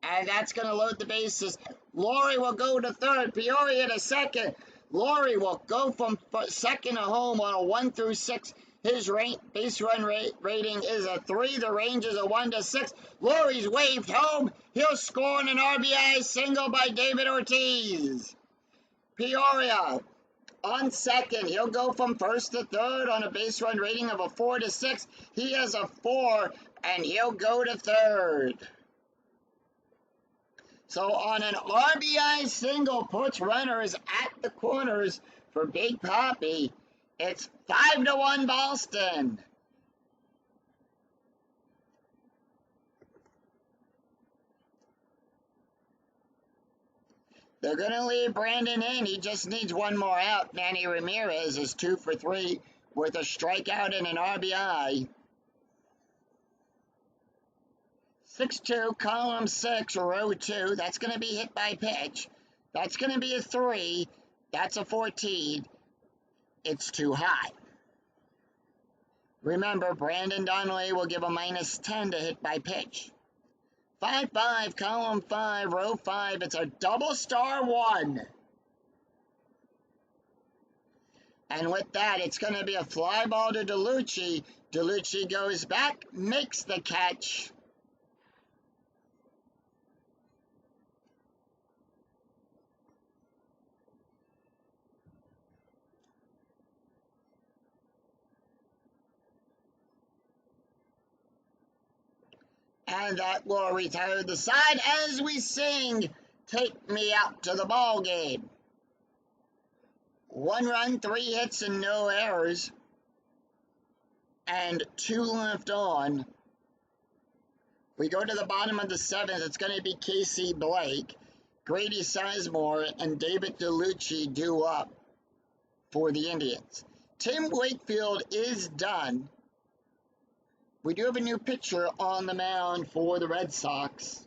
And that's going to load the bases. Laurie will go to third. Peoria to second. Laurie will go from second to home on a 1-6. His base run rating is a 3. The range is a 1-6. Laurie's waved home. He'll score on an RBI single by David Ortiz. Peoria on second. He'll go from first to third on a base run rating of a 4-6. He has a 4, and he'll go to third. So on an RBI single puts runners at the corners for Big Papi. It's 5-1 Boston. They're going to leave Brandon in. He just needs one more out. Manny Ramirez is 2 for 3 with a strikeout and an RBI. 6-2, column 6, row 2. That's going to be hit by pitch. That's going to be a 3. That's a 14. It's too high. Remember, Brandon Donnelly will give a -10 to hit by pitch. 5-5, column 5, row 5. It's a double star 1. And with that, it's going to be a fly ball to DeLucci. DeLucci goes back, makes the catch. And that will retire the side as we sing, "Take Me Out to the Ball Game." 1 run, 3 hits, and no errors. And 2 left on. We go to the bottom of the 7th. It's going to be Casey Blake, Grady Sizemore, and David DeLucci due up for the Indians. Tim Wakefield is done. We do have a new pitcher on the mound for the Red Sox.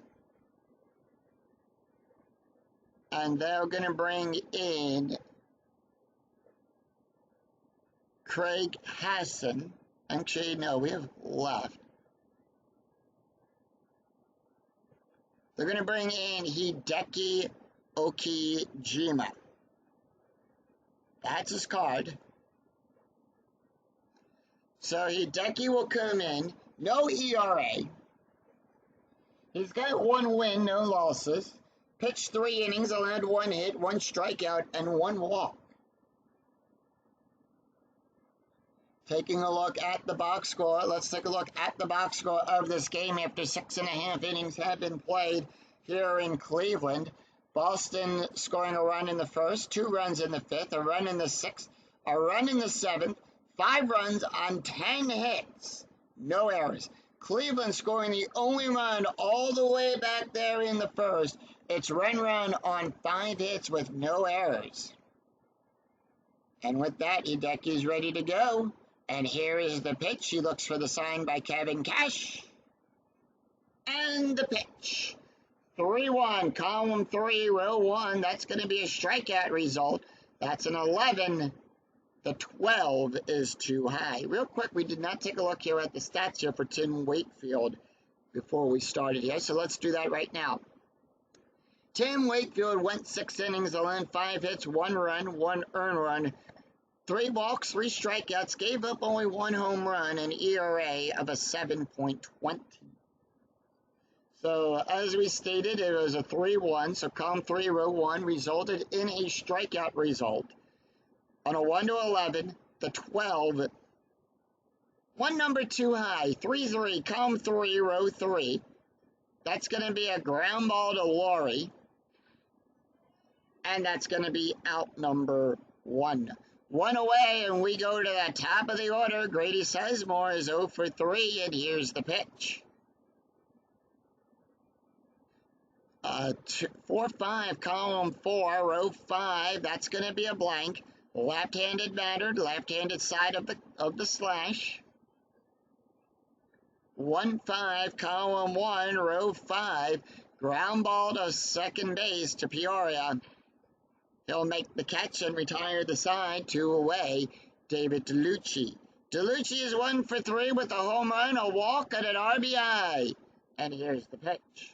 And they're going to bring in Craig Hassan. Actually, no, we have left. They're going to bring in Hideki Okijima. That's his card. So Hideki will come in. No ERA. He's got 1 win, no losses. Pitched 3 innings, allowed 1 hit, 1 strikeout, and 1 walk. Taking a look at the box score. Let's take a look at the box score of this game after 6.5 innings have been played here in Cleveland. Boston scoring a run in the first, 2 runs in the 5th, a run in the 6th, a run in the 7th, 5 runs on 10 hits, no errors. Cleveland scoring the only run all the way back there in the first. It's run on 5 hits with no errors. And with that, Hideki's ready to go. And here is the pitch. He looks for the sign by Kevin Cash. And the pitch. 3-1, column 3, row 1. That's going to be a strikeout result. That's an 11. The 12 is too high. Real quick, we did not take a look here at the stats here for Tim Wakefield. before we started here, so let's do that right now. Tim Wakefield went 6 innings alone, 5 hits, 1 run, 1 earned run, 3 walks, 3 strikeouts, gave up only 1 home run, and ERA of a 7.20. So, as we stated, it was a 3-1, so column 3, row 1, resulted in a strikeout result. On a 1 to 11, the 12, one number too high, 3-3, column 3, row 3. That's going to be a ground ball to Laurie. And that's going to be out number 1. 1 away, and we go to the top of the order. Grady Sizemore is 0 for 3, and here's the pitch. 4-5, column 4, row 5. That's going to be a blank. Left-handed batter, left-handed side of the slash. 1-5, column 1, row 5. Ground ball to second base to Peoria. He'll make the catch and retire the side. 2 away, David DeLucci. DeLucci is 1 for 3 with a home run, a walk, and an RBI. And here's the pitch.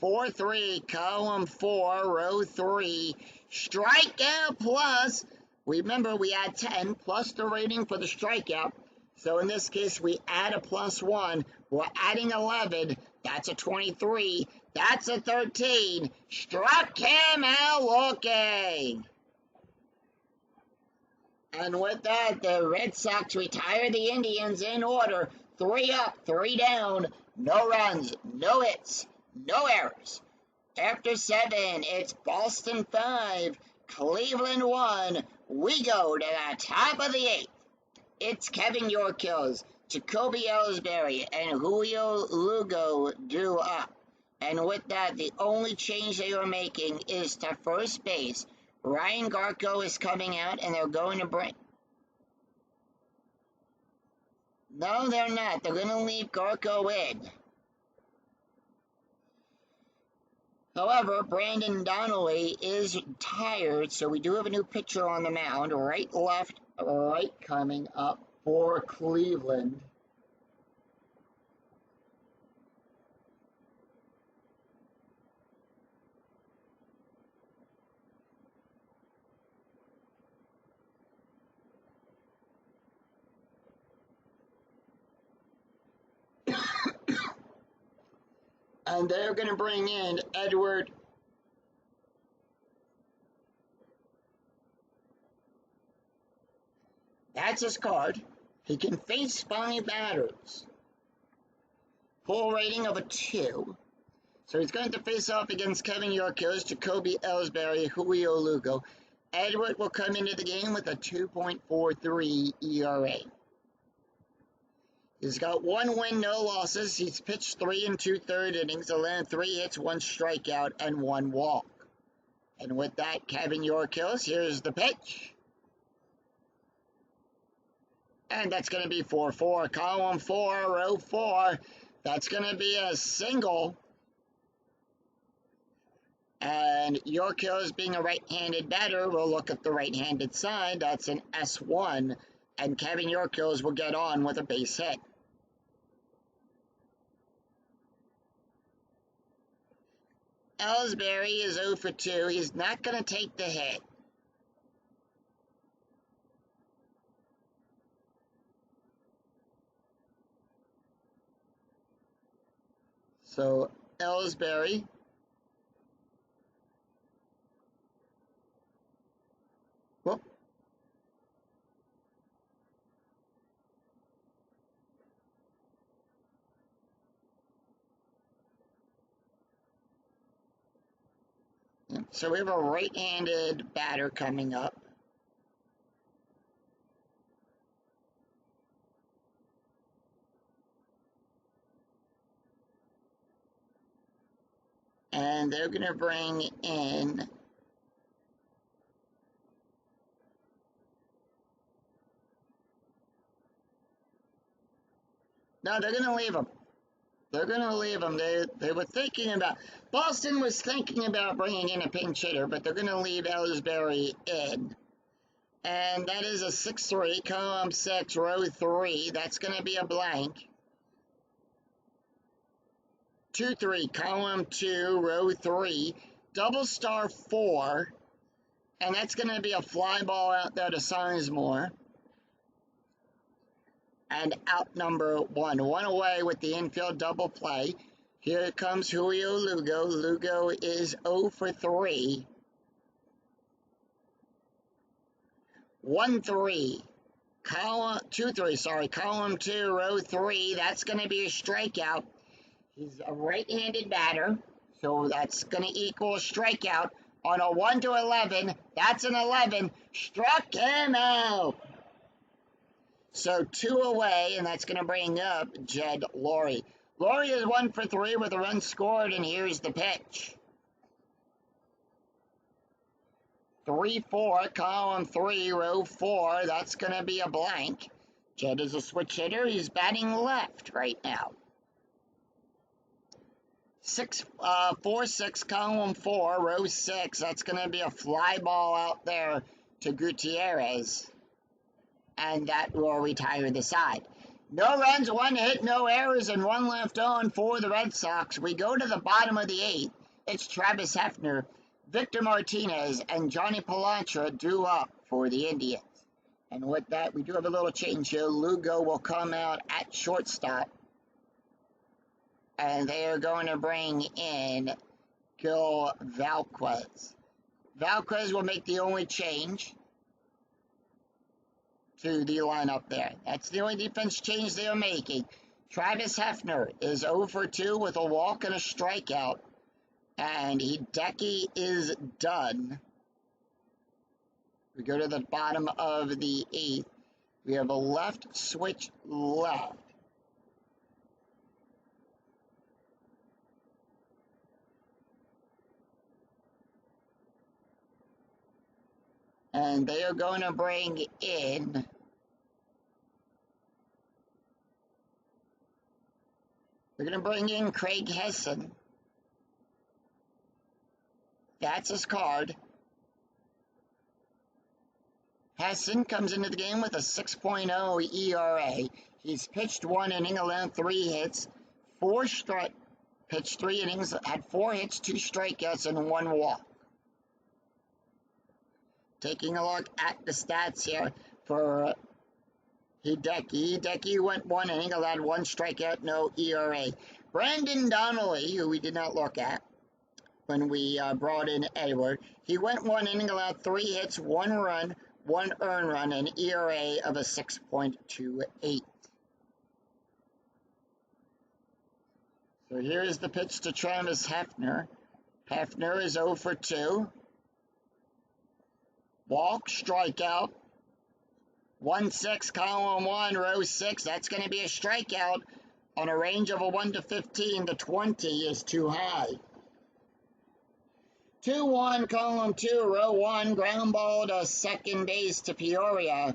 4-3, column 4, row 3. Strikeout plus. Remember, we add 10 plus the rating for the strikeout. So in this case, we add a +1. We're adding 11. That's a 23. That's a 13. Struck him out looking. And with that, the Red Sox retire the Indians in order. 3 up, 3 down. No runs, no hits, no errors. After 7, it's Boston 5, Cleveland 1. We go to the top of the 8th. It's Kevin Yorkills, Jacoby Ellsbury, and Julio Lugo due up. And with that, the only change they are making is to first base. Ryan Garko is coming out, and they're going to bring... No, they're not. They're going to leave Garko in. However, Brandon Donnelly is tired, so we do have a new pitcher on the mound. Right, left, right coming up for Cleveland. And they're going to bring in Edward. That's his card. He can face 5 batters. Full rating of a 2. So he's going to face off against Kevin Yorkills, Jacoby Ellsbury, Julio Lugo. Edward will come into the game with a 2.43 ERA. He's got 1 win, no losses. He's pitched 3 2/3 innings, allowed 3 hits, 1 strikeout, and 1 walk. And with that, Kevin Yorkills, here's the pitch. And that's going to be 4-4, column 4, row 4. That's going to be a single. And Yorkills, being a right-handed batter, will look at the right-handed side. That's an S1. And Kevin Yorkills will get on with a base hit. Ellsbury is 0 for 2. He's not going to take the hit. So, Ellsbury. Whoop. So we have a right-handed batter coming up. And they're going to bring in no, they're going to leave him. They're going to leave him. They were thinking about... Boston was thinking about bringing in a pinch hitter, but they're going to leave Ellsbury in. And that is a 6-3, column 6, row 3. That's going to be a blank. 2-3, column 2, row 3. Double star 4. And that's going to be a fly ball out there to Sizemore. And out number 1. 1 away with the infield double play. Here comes Julio Lugo. Lugo is 0 for 3. 1-3. Column 2-3, sorry. Column 2, row 3. That's going to be a strikeout. He's a right-handed batter, so that's going to equal a strikeout. On a 1-11, that's an 11. Struck him out. So 2 away, and that's going to bring up Jed Lowrie. Lowrie is 1 for 3 with a run scored, and here's the pitch. 3-4, column 3, row 4. That's going to be a blank. Jed is a switch hitter. He's batting left right now. 4-6, column 4, row 6. That's going to be a fly ball out there to Gutierrez. And that will retire the side. No runs, 1 hit, no errors, and 1 left on for the Red Sox. We go to the bottom of the 8th. It's Travis Hefner, Victor Martinez, and Johnny Pilantra due up for the Indians. And with that, we do have a little change here. Lugo will come out at shortstop. And they are going to bring in Gil Valquez. Valquez will make the only change to the lineup there. That's the only defense change they are making. Travis Hefner is 0 for 2 with a walk and a strikeout. And Hideki is done. We go to the bottom of the 8th. We have a left switch left. And they are going to bring in Craig Hessen. That's his card. Hessen comes into the game with a 6.0 ERA. He's pitched 1 inning, allowed 3 hits, pitched 3 innings, had 4 hits, 2 strikeouts, and 1 walk. Taking a look at the stats here for Hideki. Hideki went 1 inning, allowed 1 strikeout, no ERA. Brandon Donnelly, who we did not look at when we brought in Edward, he went 1 inning, allowed 3 hits, 1 run, 1 earned run, and ERA of a 6.28. So here's the pitch to Travis Hefner. Hefner is 0 for 2. Walk, strikeout. 1-6, column 1, row 6. That's going to be a strikeout on a range of a 1 to 15. The 20 is too high. 2-1, column 2, row 1. Ground ball to second base to Peoria.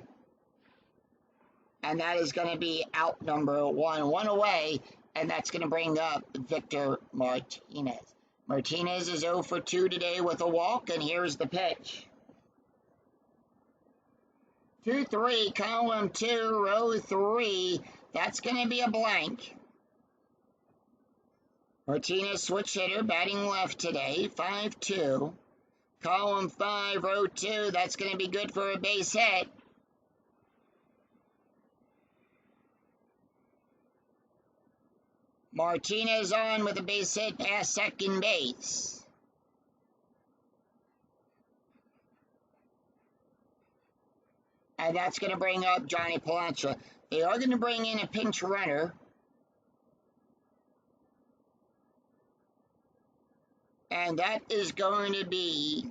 And that is going to be out number 1. 1 away, and that's going to bring up Victor Martinez. Martinez is 0 for 2 today with a walk, and here's the pitch. 2-3, column 2, row 3. That's going to be a blank. Martinez, switch hitter, batting left today, 5-2. Column 5, row 2. That's going to be good for a base hit. Martinez on with a base hit past second base. And that's going to bring up Johnny Pilantra. They are going to bring in a pinch runner. And that is going to be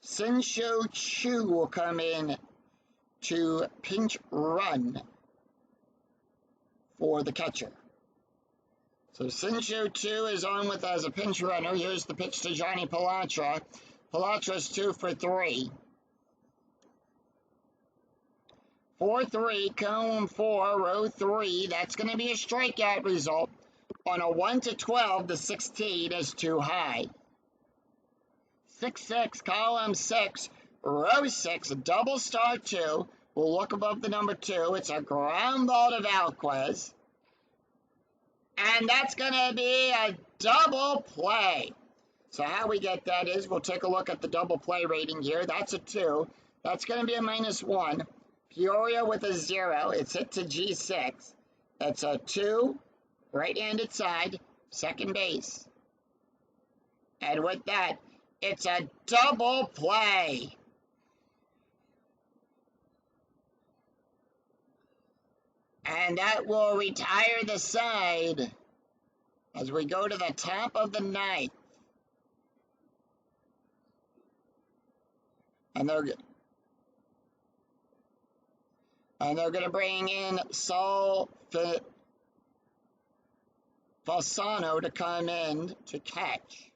Sinsho Chu will come in to pinch run for the catcher. So Sinsho Chu is on with as a pinch runner. Here's the pitch to Johnny Pilantra. Pilantra's 2 for 3. 4-3, column 4, row 3. That's going to be a strikeout result. On a 1 to 12, the 16 is too high. 6-6, column 6, row 6, double star 2. We'll look above the number 2. It's a ground ball to Valquez. And that's going to be a double play. So how we get that is we'll take a look at the double play rating here. That's a 2. That's going to be a -1. Peoria with a 0. It's hit to G6. That's a 2, right-handed side, second base. And with that, it's a double play. And that will retire the side as we go to the top of the 9th. And they're going to bring in Saul Fasano to come in to catch.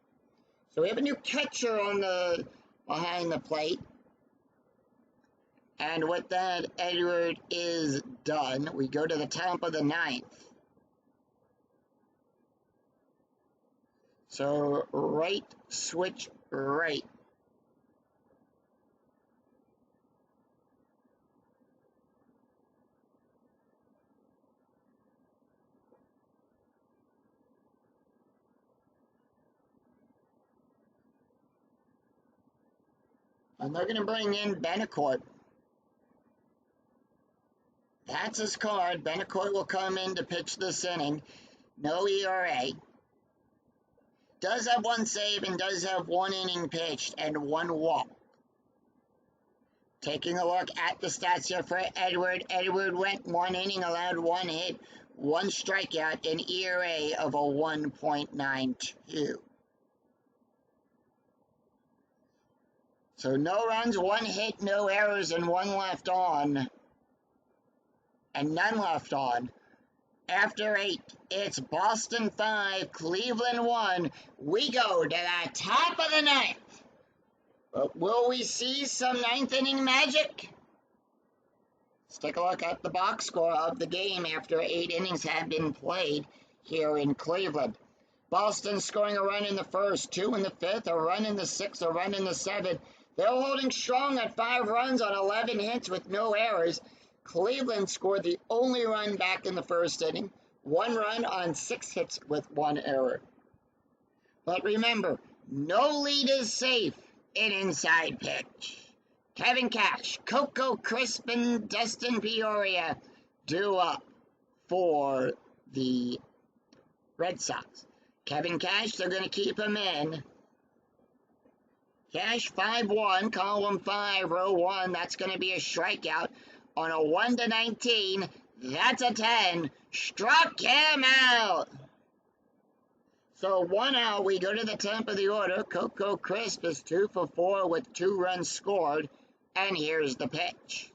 So we have a new catcher on behind the plate. And with that, Edward is done. We go to the top of the 9th. So right, switch right. And they're going to bring in Benecourt. That's his card. Benecourt will come in to pitch this inning. No ERA. Does have 1 save and does have 1 inning pitched and 1 walk. Taking a look at the stats here for Edward. Edward went 1 inning, allowed 1 hit, 1 strikeout, an ERA of a 1.92. So no runs, 1 hit, no errors, and 1 left on. And none left on. After 8, it's Boston 5, Cleveland 1. We go to the top of the 9th. But will we see some 9th inning magic? Let's take a look at the box score of the game after 8 innings have been played here in Cleveland. Boston scoring a run in the 1st, 2 in the 5th, a run in the 6th, a run in the 7th. They're holding strong at 5 runs on 11 hits with no errors. Cleveland scored the only run back in the 1st inning, 1 run on 6 hits with 1 error. But remember, no lead is safe in inside pitch. Kevin Cash, Coco Crisp, and Dustin Peoria due up for the Red Sox. Kevin Cash, they're going to keep him in. Cash 5-1, column 5, row 1. That's going to be a strikeout. On a 1-19, that's a 10. Struck him out. So 1 out, we go to the top of the order. Coco Crisp is 2 for 4 with 2 runs scored. And here's the pitch.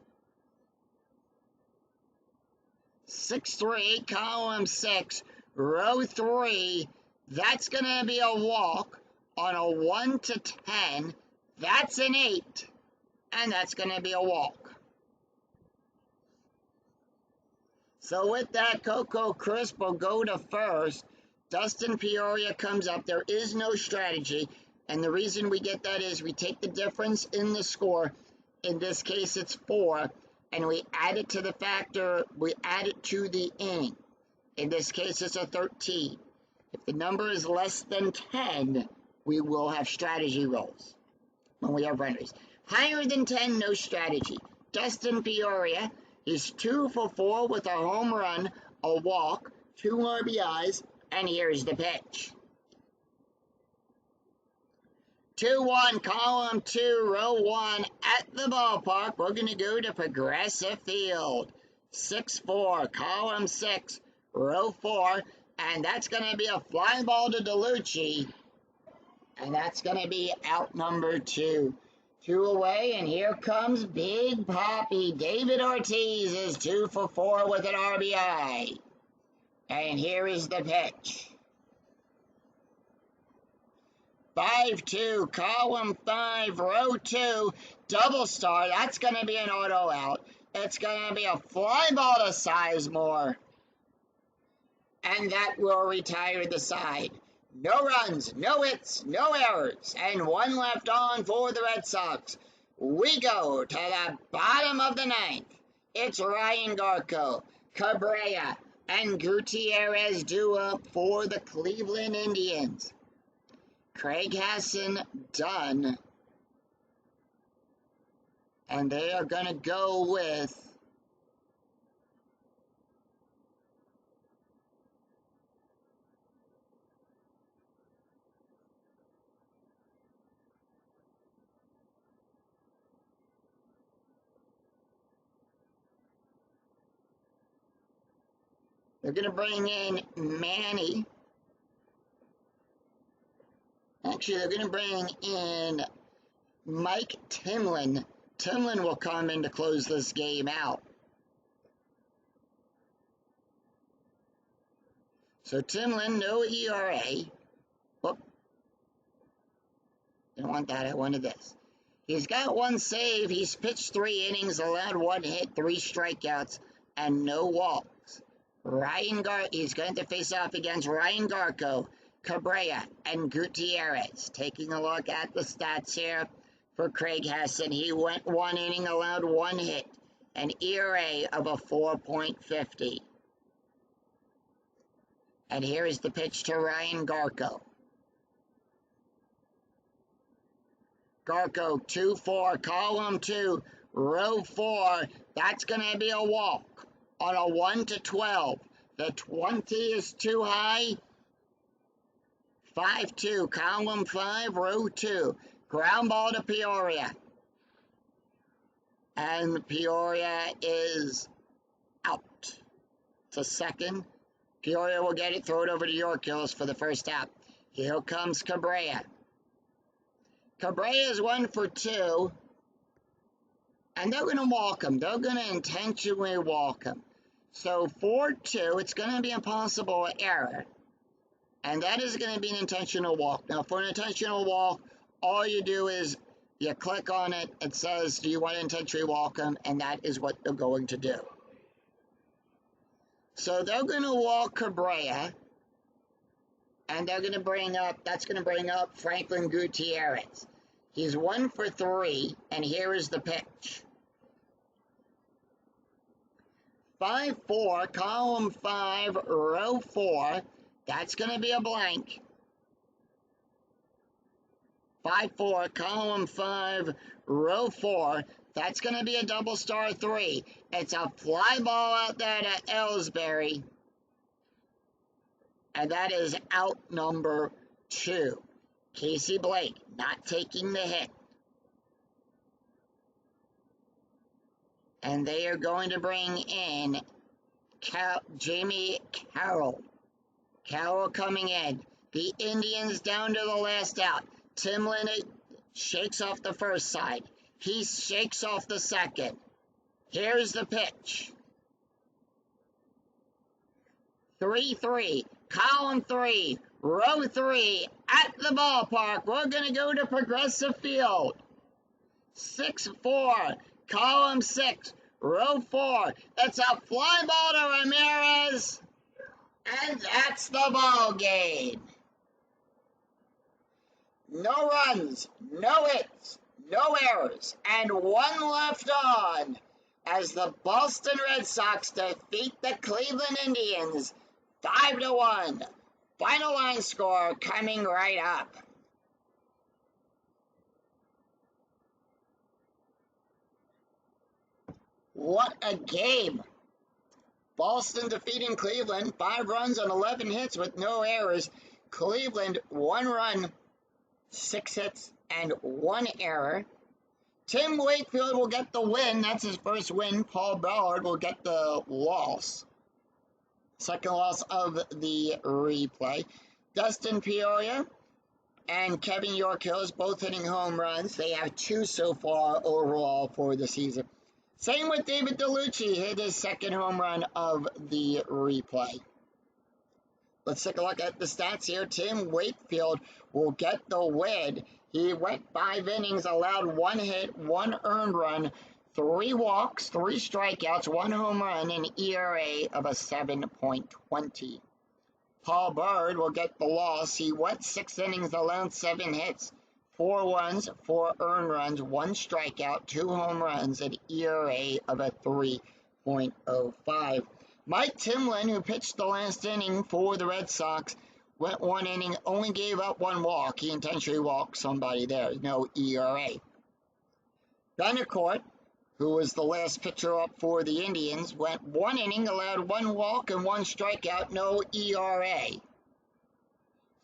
6-3, column 6, row 3. That's going to be a walk. On a 1-10, that's an 8. And that's going to be a walk. So with that, Coco Crisp will go to first. Dustin Peoria comes up. There is no strategy. And the reason we get that is we take the difference in the score. In this case, it's 4. And we add it to the factor. We add it to the inning. In this case, it's a 13. If the number is less than 10, we will have strategy rolls when we have runners. Higher than 10, no strategy. Dustin Peoria. He's 2 for 4 with a home run, a walk, 2 RBIs, and here's the pitch. 2-1, column 2, row 1, at the ballpark. We're going to go to Progressive Field. 6-4, column 6, row 4, and that's going to be a fly ball to DeLucci, and that's going to be out number 2. 2 away, and here comes Big Papi. David Ortiz is 2 for 4 with an RBI. And here is the pitch. 5-2, column 5, row 2, double star. That's going to be an auto out. It's going to be a fly ball to Sizemore. And that will retire the side. No runs, no hits, no errors, and one left on for the Red Sox. We go to the bottom of the ninth. It's Ryan Garco, Cabrera, and Gutierrez due up for the Cleveland Indians. Craig Hassan done. And they are going to go with they're going to bring in Manny. Actually, they're going to bring in Mike Timlin. Timlin will come in to close this game out. So Timlin, no ERA. Whoop. Didn't want that, I wanted this. He's got one save. He's pitched 3 innings, allowed 1 hit, 3 strikeouts, and no walks. He's going to face off against Ryan Garco, Cabrera, and Gutierrez. Taking a look at the stats here for Craig Hassan. He went 1 inning, allowed 1 hit, an ERA of a 4.50. And here is the pitch to Ryan Garco. Garco, 2-4, column 2, row 4. That's going to be a walk on a 1-12. The 20 is too high. 5-2, column 5, row 2. Ground ball to Peoria. And Peoria is out to second. Peoria will get it, throw it over to York Hills for the first out. Here comes Cabrera. Cabrera is 1 for 2. And they're going to walk him. They're going to intentionally walk him. So 4-2, it's going to be a possible error. And that is going to be an intentional walk. Now, for an intentional walk, all you do is you click on it. It says, do you want to intentionally walk him? And that is what they're going to do. So they're going to walk Cabrera. And they're going to bring up Franklin Gutierrez. He's 1 for 3, and here is the pitch. 5-4, column 5, row 4. That's going to be a blank. 5-4, column 5, row 4. That's going to be a double star 3. It's a fly ball out there to Ellsbury. And that is out number 2. Casey Blake not taking the hit. And they are going to bring in Jamie Carroll. Carroll coming in. The Indians down to the last out. Timlin shakes off the first side. He shakes off the second. Here's the pitch. 3-3. Column 3, row 3, at the ballpark. We're going to go to Progressive Field. 6-4, column 6, row 4. It's a fly ball to Ramirez. And that's the ball game. No runs, no hits, no errors, and 1 left on as the Boston Red Sox defeat the Cleveland Indians 5-1. Final line score coming right up. What a game. Boston defeating Cleveland, 5 runs on 11 hits with no errors. Cleveland, 1 run, 6 hits, and 1 error. Tim Wakefield will get the win. That's his first win. Paul Ballard will get the loss. Second loss of the replay. Dustin Peoria and Kevin York Hills both hitting home runs. They have 2 so far overall for the season. Same with David DeLucci, hit his second home run of the replay. Let's take a look at the stats here. Tim Wakefield will get the win. He went 5 innings, allowed 1 hit, 1 earned run, 3 walks, 3 strikeouts, 1 home run, and ERA of a 7.20. Paul Bird will get the loss. He went 6 innings, allowed 7 hits, 4 runs, 4 earned runs, 1 strikeout, 2 home runs, an ERA of a 3.05. Mike Timlin, who pitched the last inning for the Red Sox, went 1 inning, only gave up 1 walk. He intentionally walked somebody there. No ERA. Betancourt, who was the last pitcher up for the Indians, went 1 inning, allowed 1 walk and 1 strikeout, no ERA.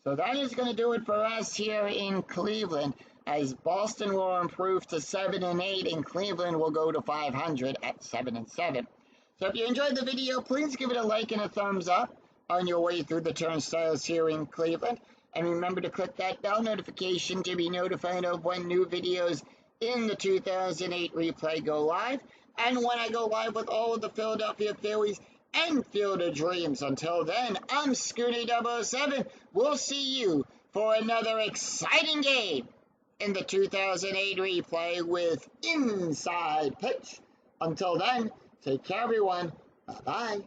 So that is going to do it for us here in Cleveland, as Boston will improve to 7-8 and Cleveland will go to 500 at 7-7. So if you enjoyed the video, please give it a like and a thumbs up on your way through the turnstiles here in Cleveland. And remember to click that bell notification to be notified of when new videos in the 2008 replay go live, and when I go live with all of the Philadelphia Phillies and Field of Dreams. Until then, I'm Scooty007. We'll see you for another exciting game in the 2008 replay with Inside Pitch. Until then, take care, everyone. Bye-bye.